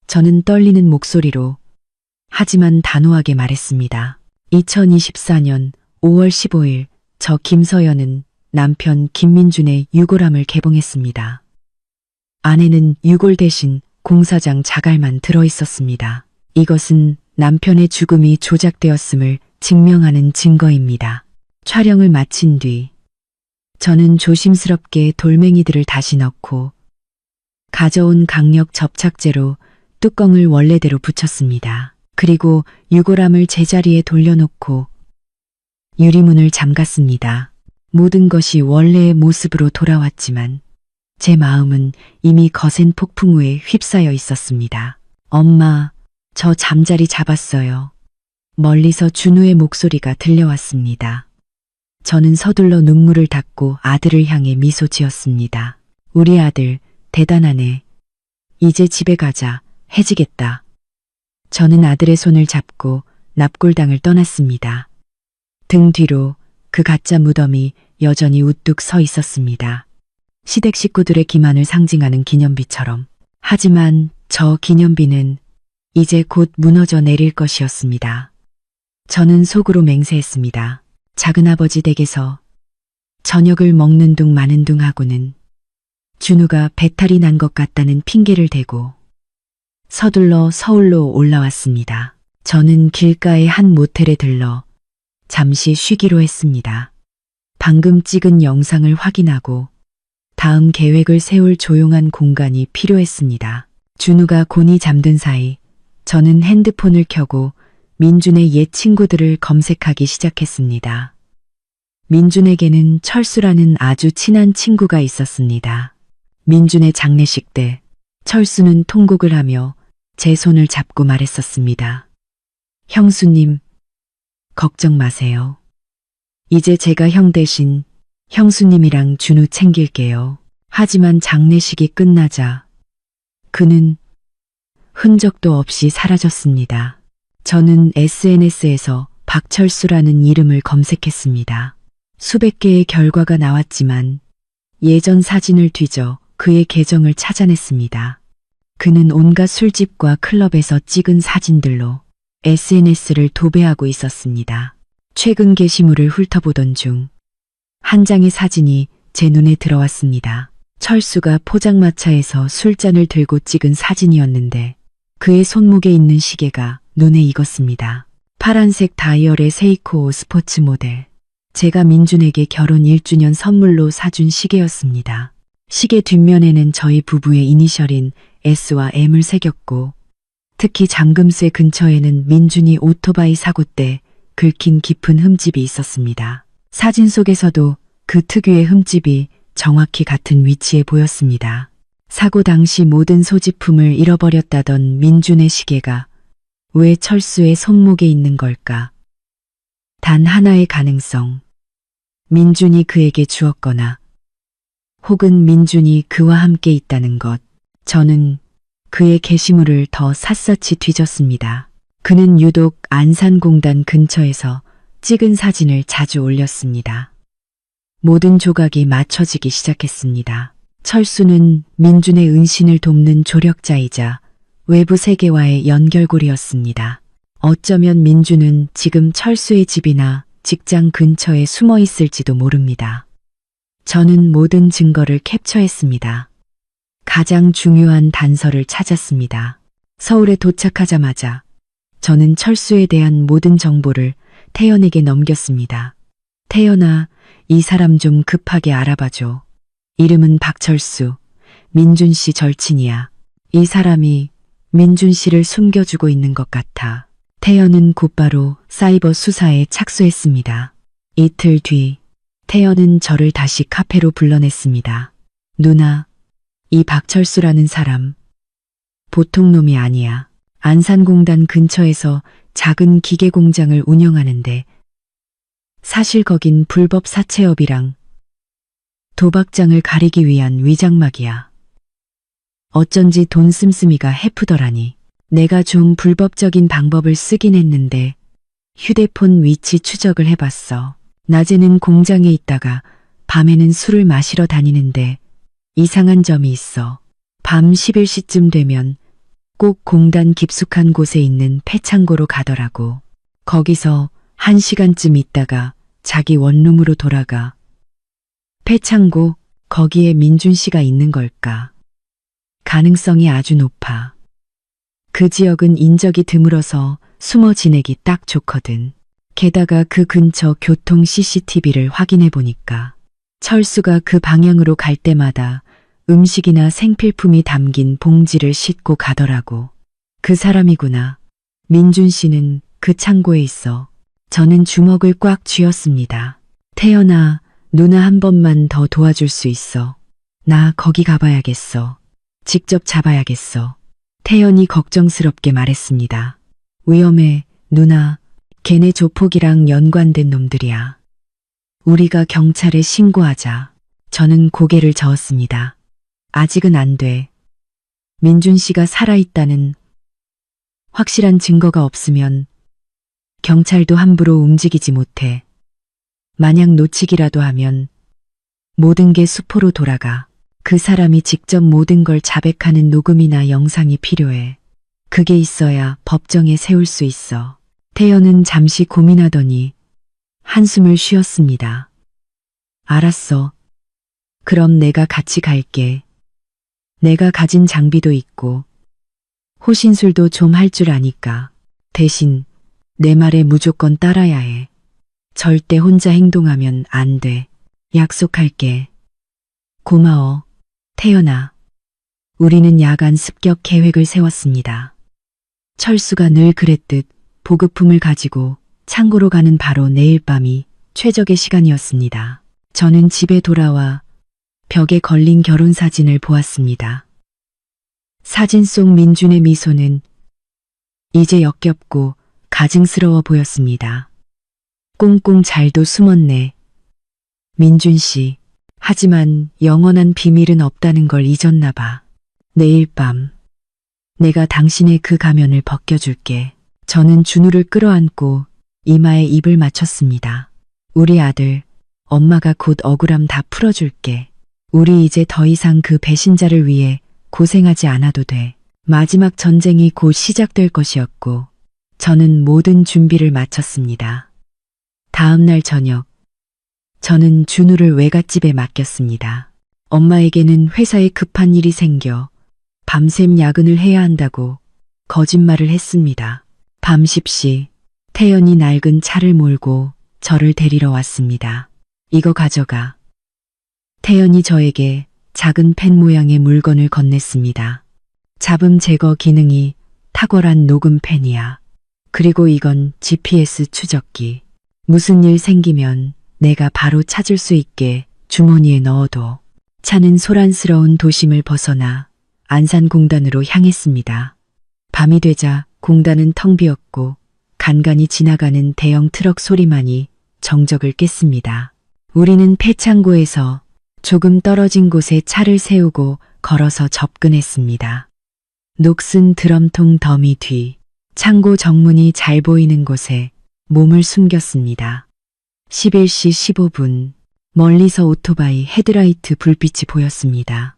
저는 떨리는 목소리로 하지만 단호하게 말했습니다. 2024년 5월 15일 저 김서연은 남편 김민준의 유골함을 개봉했습니다. 안에는 유골 대신 공사장 자갈만 들어있었습니다. 이것은 남편의 죽음이 조작되었음을 증명하는 증거입니다. 촬영을 마친 뒤 저는 조심스럽게 돌멩이들을 다시 넣고 가져온 강력 접착제로 뚜껑을 원래대로 붙였습니다. 그리고 유골함을 제자리에 돌려놓고 유리문을 잠갔습니다. 모든 것이 원래의 모습으로 돌아왔지만 제 마음은 이미 거센 폭풍우에 휩싸여 있었습니다. 엄마, 저 잠자리 잡았어요. 멀리서 준우의 목소리가 들려왔습니다. 저는 서둘러 눈물을 닦고 아들을 향해 미소 지었습니다. 우리 아들, 대단하네. 이제 집에 가자. 해지겠다. 저는 아들의 손을 잡고 납골당을 떠났습니다. 등 뒤로 그 가짜 무덤이 여전히 우뚝 서 있었습니다. 시댁 식구들의 기만을 상징하는 기념비처럼. 하지만 저 기념비는 이제 곧 무너져 내릴 것이었습니다. 저는 속으로 맹세했습니다. 작은아버지 댁에서 저녁을 먹는 둥 마는 둥 하고는 준우가 배탈이 난 것 같다는 핑계를 대고 서둘러 서울로 올라왔습니다. 저는 길가의 한 모텔에 들러 잠시 쉬기로 했습니다. 방금 찍은 영상을 확인하고 다음 계획을 세울 조용한 공간이 필요했습니다. 준우가 곤히 잠든 사이 저는 핸드폰을 켜고 민준의 옛 친구들을 검색하기 시작했습니다. 민준에게는 철수라는 아주 친한 친구가 있었습니다. 민준의 장례식 때 철수는 통곡을 하며 제 손을 잡고 말했었습니다. 형수님, 걱정 마세요. 이제 제가 형 대신 형수님이랑 준우 챙길게요. 하지만 장례식이 끝나자 그는 흔적도 없이 사라졌습니다. 저는 SNS에서 박철수라는 이름을 검색했습니다. 수백 개의 결과가 나왔지만 예전 사진을 뒤져 그의 계정을 찾아냈습니다. 그는 온갖 술집과 클럽에서 찍은 사진들로 SNS를 도배하고 있었습니다. 최근 게시물을 훑어보던 중 한 장의 사진이 제 눈에 들어왔습니다. 철수가 포장마차에서 술잔을 들고 찍은 사진이었는데 그의 손목에 있는 시계가 눈에 익었습니다. 파란색 다이얼의 세이코 스포츠 모델. 제가 민준에게 결혼 1주년 선물로 사준 시계였습니다. 시계 뒷면에는 저희 부부의 이니셜인 S와 M을 새겼고 특히 잠금쇠 근처에는 민준이 오토바이 사고 때 긁힌 깊은 흠집이 있었습니다. 사진 속에서도 그 특유의 흠집이 정확히 같은 위치에 보였습니다. 사고 당시 모든 소지품을 잃어버렸다던 민준의 시계가 왜 철수의 손목에 있는 걸까? 단 하나의 가능성. 민준이 그에게 주었거나 혹은 민준이 그와 함께 있다는 것. 저는 그의 게시물을 더 샅샅이 뒤졌습니다. 그는 유독 안산공단 근처에서 찍은 사진을 자주 올렸습니다. 모든 조각이 맞춰지기 시작했습니다. 철수는 민준의 은신을 돕는 조력자이자 외부 세계와의 연결고리였습니다. 어쩌면 민준은 지금 철수의 집이나 직장 근처에 숨어 있을지도 모릅니다. 저는 모든 증거를 캡처했습니다. 가장 중요한 단서를 찾았습니다. 서울에 도착하자마자 저는 철수에 대한 모든 정보를 태연에게 넘겼습니다. 태연아, 이 사람 좀 급하게 알아봐줘. 이름은 박철수, 민준 씨 절친이야. 이 사람이 민준 씨를 숨겨주고 있는 것 같아. 태연은 곧바로 사이버 수사에 착수했습니다. 이틀 뒤 태연은 저를 다시 카페로 불러냈습니다. 누나, 이 박철수라는 사람 보통 놈이 아니야. 안산공단 근처에서 작은 기계 공장을 운영하는데 사실 거긴 불법 사채업이랑 도박장을 가리기 위한 위장막이야. 어쩐지 돈 씀씀이가 해프더라니. 내가 좀 불법적인 방법을 쓰긴 했는데 휴대폰 위치 추적을 해봤어. 낮에는 공장에 있다가 밤에는 술을 마시러 다니는데 이상한 점이 있어. 밤 11시쯤 되면 꼭 공단 깊숙한 곳에 있는 폐창고로 가더라고. 거기서 1시간쯤 있다가 자기 원룸으로 돌아가. 폐창고, 거기에 민준 씨가 있는 걸까? 가능성이 아주 높아. 그 지역은 인적이 드물어서 숨어 지내기 딱 좋거든. 게다가 그 근처 교통 CCTV를 확인해 보니까 철수가 그 방향으로 갈 때마다 음식이나 생필품이 담긴 봉지를 싣고 가더라고. 그 사람이구나. 민준 씨는 그 창고에 있어. 저는 주먹을 꽉 쥐었습니다. 태연아, 누나 한 번만 더 도와줄 수 있어. 나 거기 가봐야겠어. 직접 잡아야겠어. 태연이 걱정스럽게 말했습니다. 위험해, 누나. 걔네 조폭이랑 연관된 놈들이야. 우리가 경찰에 신고하자. 저는 고개를 저었습니다. 아직은 안 돼. 민준 씨가 살아있다는 확실한 증거가 없으면 경찰도 함부로 움직이지 못해. 만약 놓치기라도 하면 모든 게 수포로 돌아가. 그 사람이 직접 모든 걸 자백하는 녹음이나 영상이 필요해. 그게 있어야 법정에 세울 수 있어. 태연은 잠시 고민하더니 한숨을 쉬었습니다. 알았어. 그럼 내가 같이 갈게. 내가 가진 장비도 있고 호신술도 좀 할 줄 아니까. 대신 내 말에 무조건 따라야 해. 절대 혼자 행동하면 안 돼. 약속할게. 고마워, 태연아. 우리는 야간 습격 계획을 세웠습니다. 철수가 늘 그랬듯 보급품을 가지고 창고로 가는 바로 내일 밤이 최적의 시간이었습니다. 저는 집에 돌아와 벽에 걸린 결혼사진을 보았습니다. 사진 속 민준의 미소는 이제 역겹고 가증스러워 보였습니다. 꽁꽁 잘도 숨었네. 민준 씨. 하지만 영원한 비밀은 없다는 걸 잊었나 봐. 내일 밤 내가 당신의 그 가면을 벗겨줄게. 저는 준우를 끌어안고 이마에 입을 맞췄습니다. 우리 아들, 엄마가 곧 억울함 다 풀어줄게. 우리 이제 더 이상 그 배신자를 위해 고생하지 않아도 돼. 마지막 전쟁이 곧 시작될 것이었고 저는 모든 준비를 마쳤습니다. 다음 날 저녁 저는 준우를 외갓집에 맡겼습니다. 엄마에게는 회사에 급한 일이 생겨 밤샘 야근을 해야 한다고 거짓말을 했습니다. 밤 10시 태연이 낡은 차를 몰고 저를 데리러 왔습니다. 이거 가져가. 태연이 저에게 작은 펜 모양의 물건을 건넸습니다. 잡음 제거 기능이 탁월한 녹음 펜이야. 그리고 이건 GPS 추적기. 무슨 일 생기면 내가 바로 찾을 수 있게 주머니에 넣어둬. 차는 소란스러운 도심을 벗어나 안산공단으로 향했습니다. 밤이 되자 공단은 텅 비었고 간간히 지나가는 대형 트럭 소리만이 정적을 깼습니다. 우리는 폐창고에서 조금 떨어진 곳에 차를 세우고 걸어서 접근했습니다. 녹슨 드럼통 더미 뒤 창고 정문이 잘 보이는 곳에 몸을 숨겼습니다. 11시 15분 멀리서 오토바이 헤드라이트 불빛이 보였습니다.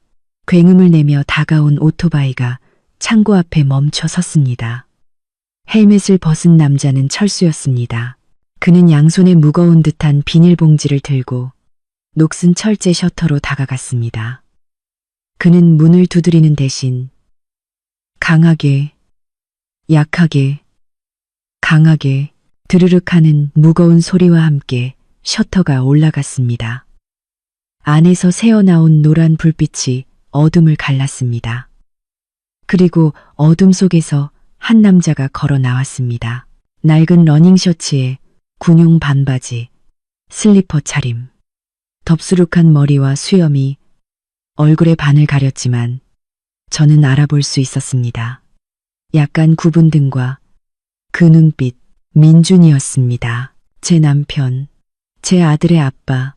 굉음을 내며 다가온 오토바이가 창고 앞에 멈춰 섰습니다. 헬멧을 벗은 남자는 철수였습니다. 그는 양손에 무거운 듯한 비닐봉지를 들고 녹슨 철제 셔터로 다가갔습니다. 그는 문을 두드리는 대신 강하게, 약하게, 강하게 드르륵 하는 무거운 소리와 함께 셔터가 올라갔습니다. 안에서 새어나온 노란 불빛이 어둠을 갈랐습니다. 그리고 어둠 속에서 한 남자가 걸어 나왔습니다. 낡은 러닝 셔츠에 군용 반바지, 슬리퍼 차림, 덥수룩한 머리와 수염이 얼굴의 반을 가렸지만 저는 알아볼 수 있었습니다. 약간 굽은 등과 그 눈빛, 민준이었습니다. 제 남편, 제 아들의 아빠,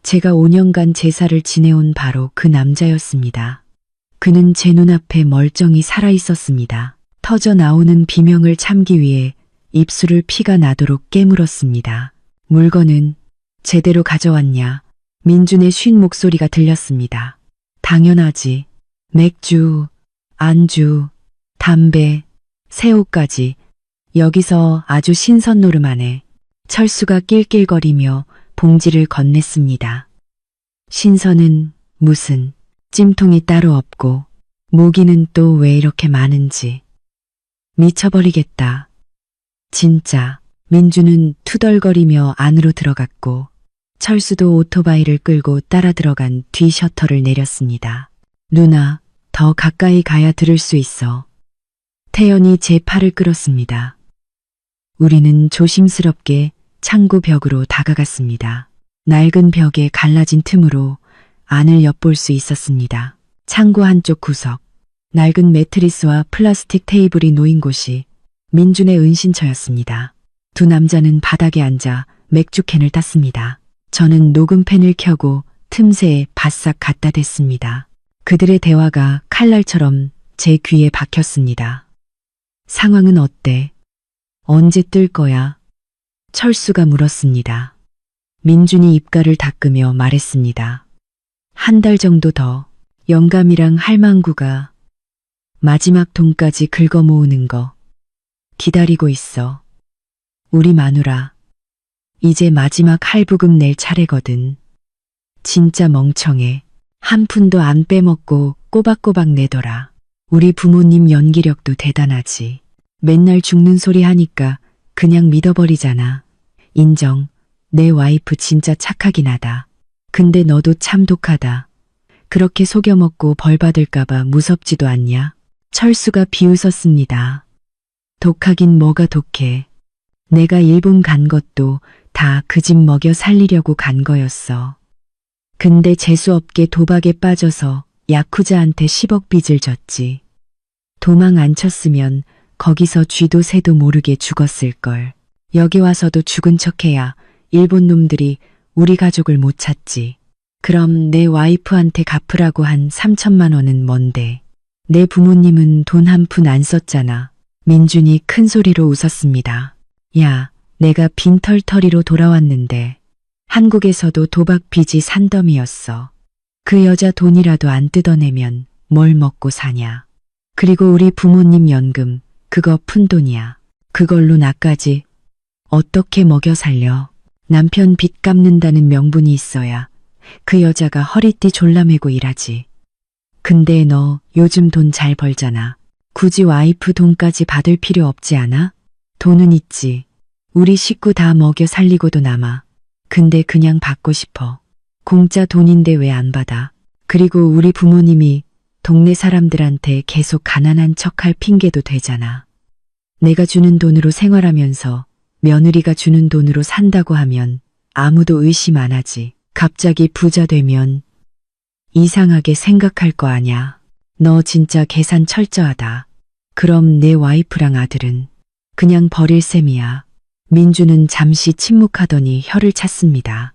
제가 5년간 제사를 지내온 바로 그 남자였습니다. 그는 제 눈앞에 멀쩡히 살아 있었습니다. 터져 나오는 비명을 참기 위해 입술을 피가 나도록 깨물었습니다. 물건은 제대로 가져왔냐? 민준의 쉰 목소리가 들렸습니다. 당연하지. 맥주, 안주, 담배, 새 옷까지 여기서 아주 신선 노름하네. 철수가 낄낄거리며 봉지를 건넸습니다. 신선은 무슨 찜통이 따로 없고 모기는 또 왜 이렇게 많은지. 미쳐버리겠다. 진짜. 민주는 투덜거리며 안으로 들어갔고 철수도 오토바이를 끌고 따라 들어간 뒤 셔터를 내렸습니다. 누나, 더 가까이 가야 들을 수 있어. 태연이 제 팔을 끌었습니다. 우리는 조심스럽게 창고 벽으로 다가갔습니다. 낡은 벽에 갈라진 틈으로 안을 엿볼 수 있었습니다. 창고 한쪽 구석, 낡은 매트리스와 플라스틱 테이블이 놓인 곳이 민준의 은신처였습니다. 두 남자는 바닥에 앉아 맥주캔을 땄습니다. 저는 녹음펜을 켜고 틈새에 바싹 갖다 댔습니다. 그들의 대화가 칼날처럼 제 귀에 박혔습니다. 상황은 어때? 언제 뜰 거야? 철수가 물었습니다. 민준이 입가를 닦으며 말했습니다. 한 달 정도 더. 영감이랑 할망구가 마지막 돈까지 긁어 모으는 거. 기다리고 있어. 우리 마누라. 이제 마지막 할부금 낼 차례거든. 진짜 멍청해. 한 푼도 안 빼먹고 꼬박꼬박 내더라. 우리 부모님 연기력도 대단하지. 맨날 죽는 소리 하니까 그냥 믿어버리잖아. 인정. 내 와이프 진짜 착하긴 하다. 근데 너도 참 독하다. 그렇게 속여먹고 벌 받을까봐 무섭지도 않냐? 철수가 비웃었습니다. 독하긴 뭐가 독해. 내가 일본 간 것도 다 그 집 먹여 살리려고 간 거였어. 근데 재수없게 도박에 빠져서 야쿠자한테 10억 빚을 졌지. 도망 안 쳤으면 거기서 쥐도 새도 모르게 죽었을걸. 여기 와서도 죽은 척해야 일본 놈들이 우리 가족을 못 찾지. 그럼 내 와이프한테 갚으라고 한 3천만 원은 뭔데? 내 부모님은 돈 한 푼 안 썼잖아. 민준이 큰 소리로 웃었습니다. 야, 내가 빈털터리로 돌아왔는데 한국에서도 도박 빚이 산더미였어. 그 여자 돈이라도 안 뜯어내면 뭘 먹고 사냐. 그리고 우리 부모님 연금 그거 푼돈이야. 그걸로 나까지 어떻게 먹여 살려. 남편 빚 갚는다는 명분이 있어야 그 여자가 허리띠 졸라매고 일하지. 근데 너 요즘 돈 잘 벌잖아. 굳이 와이프 돈까지 받을 필요 없지 않아? 돈은 있지. 우리 식구 다 먹여 살리고도 남아. 근데 그냥 받고 싶어. 공짜 돈인데 왜 안 받아? 그리고 우리 부모님이 동네 사람들한테 계속 가난한 척할 핑계도 되잖아. 내가 주는 돈으로 생활하면서 며느리가 주는 돈으로 산다고 하면 아무도 의심 안 하지. 갑자기 부자 되면 이상하게 생각할 거 아냐. 너 진짜 계산 철저하다. 그럼 내 와이프랑 아들은 그냥 버릴 셈이야. 민주는 잠시 침묵하더니 혀를 찼습니다.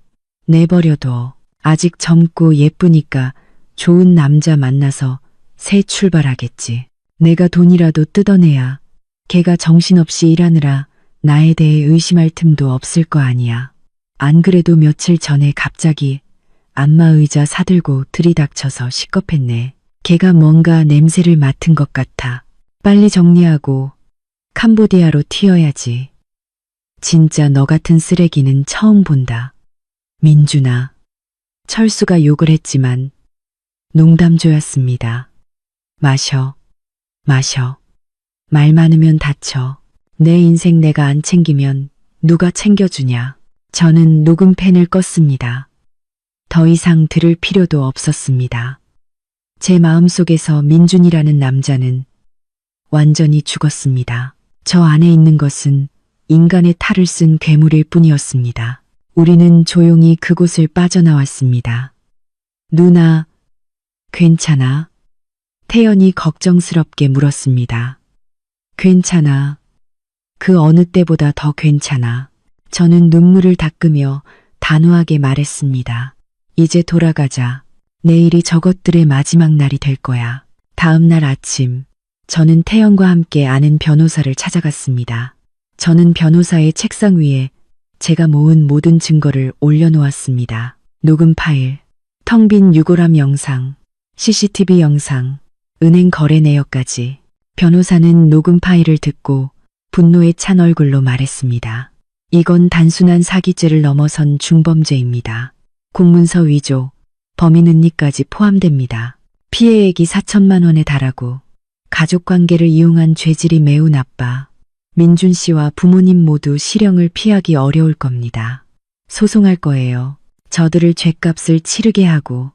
내버려둬. 아직 젊고 예쁘니까 좋은 남자 만나서 새 출발하겠지. 내가 돈이라도 뜯어내야 걔가 정신없이 일하느라 나에 대해 의심할 틈도 없을 거 아니야. 안 그래도 며칠 전에 갑자기 안마의자 사들고 들이닥쳐서 시겁했네. 걔가 뭔가 냄새를 맡은 것 같아. 빨리 정리하고 캄보디아로 튀어야지. 진짜 너 같은 쓰레기는 처음 본다. 민준아. 철수가 욕을 했지만 농담조였습니다. 마셔. 마셔. 말 많으면 다쳐. 내 인생 내가 안 챙기면 누가 챙겨주냐. 저는 녹음펜을 껐습니다. 더 이상 들을 필요도 없었습니다. 제 마음속에서 민준이라는 남자는 완전히 죽었습니다. 저 안에 있는 것은 인간의 탈을 쓴 괴물일 뿐이었습니다. 우리는 조용히 그곳을 빠져나왔습니다. 누나, 괜찮아? 태연이 걱정스럽게 물었습니다. 괜찮아. 그 어느 때보다 더 괜찮아. 저는 눈물을 닦으며 단호하게 말했습니다. 이제 돌아가자. 내일이 저것들의 마지막 날이 될 거야. 다음 날 아침, 저는 태연과 함께 아는 변호사를 찾아갔습니다. 저는 변호사의 책상 위에 제가 모은 모든 증거를 올려놓았습니다. 녹음 파일, 텅 빈 유골함 영상, CCTV 영상, 은행 거래 내역까지. 변호사는 녹음 파일을 듣고 분노에 찬 얼굴로 말했습니다. 이건 단순한 사기죄를 넘어선 중범죄입니다. 공문서 위조, 범인 은닉까지 포함됩니다. 피해액이 4천만 원에 달하고 가족관계를 이용한 죄질이 매우 나빠 민준 씨와 부모님 모두 실형을 피하기 어려울 겁니다. 소송할 거예요. 저들을 죗값을 치르게 하고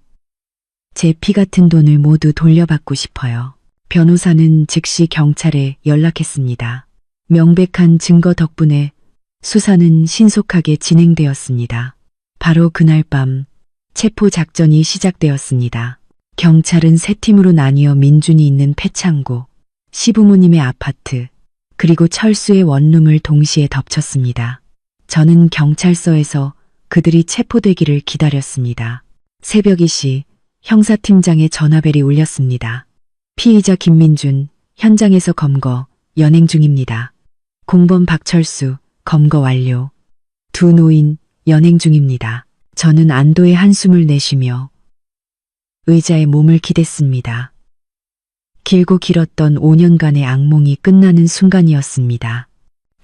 제 피 같은 돈을 모두 돌려받고 싶어요. 변호사는 즉시 경찰에 연락했습니다. 명백한 증거 덕분에 수사는 신속하게 진행되었습니다. 바로 그날 밤 체포 작전이 시작되었습니다. 경찰은 세 팀으로 나뉘어 민준이 있는 폐창고, 시부모님의 아파트, 그리고 철수의 원룸을 동시에 덮쳤습니다. 저는 경찰서에서 그들이 체포되기를 기다렸습니다. 새벽 2시 형사팀장의 전화벨이 울렸습니다. 피의자 김민준, 현장에서 검거, 연행 중입니다. 공범 박철수, 검거 완료. 두 노인, 연행 중입니다. 저는 안도의 한숨을 내쉬며 의자에 몸을 기댔습니다. 길고 길었던 5년간의 악몽이 끝나는 순간이었습니다.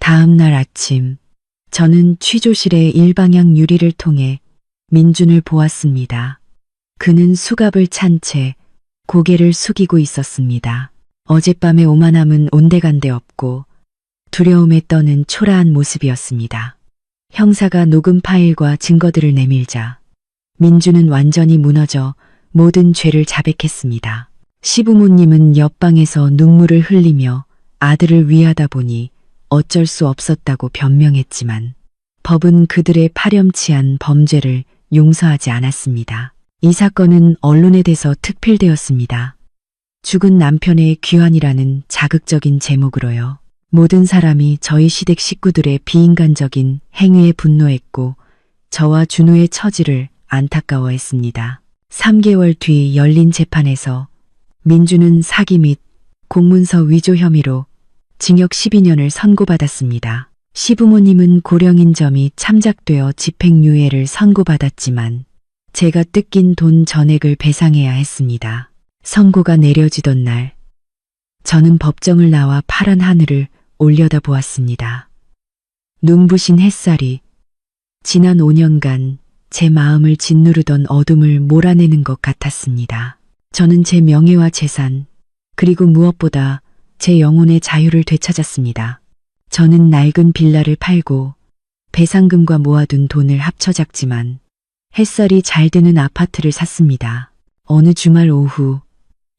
다음 날 아침, 저는 취조실의 일방향 유리를 통해 민준을 보았습니다. 그는 수갑을 찬 채 고개를 숙이고 있었습니다. 어젯밤의 오만함은 온데간데 없고 두려움에 떠는 초라한 모습이었습니다. 형사가 녹음 파일과 증거들을 내밀자 민준은 완전히 무너져 모든 죄를 자백했습니다. 시부모님은 옆방에서 눈물을 흘리며 아들을 위하다 보니 어쩔 수 없었다고 변명했지만 법은 그들의 파렴치한 범죄를 용서하지 않았습니다. 이 사건은 언론에 대서 특필되었습니다. 죽은 남편의 귀환이라는 자극적인 제목으로요. 모든 사람이 저희 시댁 식구들의 비인간적인 행위에 분노했고 저와 준우의 처지를 안타까워했습니다. 3개월 뒤 열린 재판에서 민주는 사기 및 공문서 위조 혐의로 징역 12년을 선고받았습니다. 시부모님은 고령인 점이 참작되어 집행유예를 선고받았지만 제가 뜯긴 돈 전액을 배상해야 했습니다. 선고가 내려지던 날, 저는 법정을 나와 파란 하늘을 올려다 보았습니다. 눈부신 햇살이 지난 5년간 제 마음을 짓누르던 어둠을 몰아내는 것 같았습니다. 저는 제 명예와 재산, 그리고 무엇보다 제 영혼의 자유를 되찾았습니다. 저는 낡은 빌라를 팔고 배상금과 모아둔 돈을 합쳐 잡지만 햇살이 잘 드는 아파트를 샀습니다. 어느 주말 오후,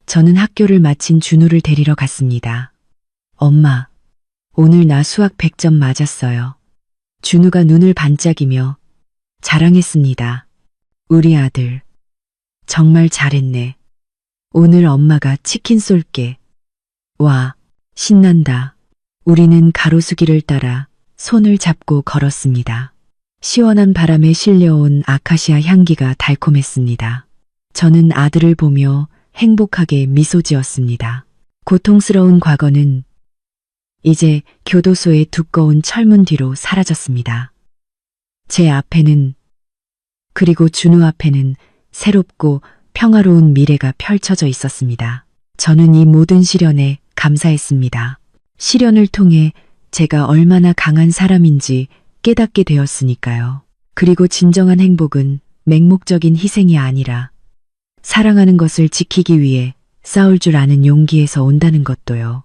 저는 학교를 마친 준우를 데리러 갔습니다. 엄마, 오늘 나 수학 100점 맞았어요. 준우가 눈을 반짝이며 자랑했습니다. 우리 아들, 정말 잘했네. 오늘 엄마가 치킨 쏠게. 와, 신난다. 우리는 가로수길을 따라 손을 잡고 걸었습니다. 시원한 바람에 실려온 아카시아 향기가 달콤했습니다. 저는 아들을 보며 행복하게 미소 지었습니다. 고통스러운 과거는 이제 교도소의 두꺼운 철문 뒤로 사라졌습니다. 제 앞에는, 그리고 준우 앞에는 새롭고 평화로운 미래가 펼쳐져 있었습니다. 저는 이 모든 시련에 감사했습니다. 시련을 통해 제가 얼마나 강한 사람인지 깨닫게 되었으니까요. 그리고 진정한 행복은 맹목적인 희생이 아니라 사랑하는 것을 지키기 위해 싸울 줄 아는 용기에서 온다는 것도요.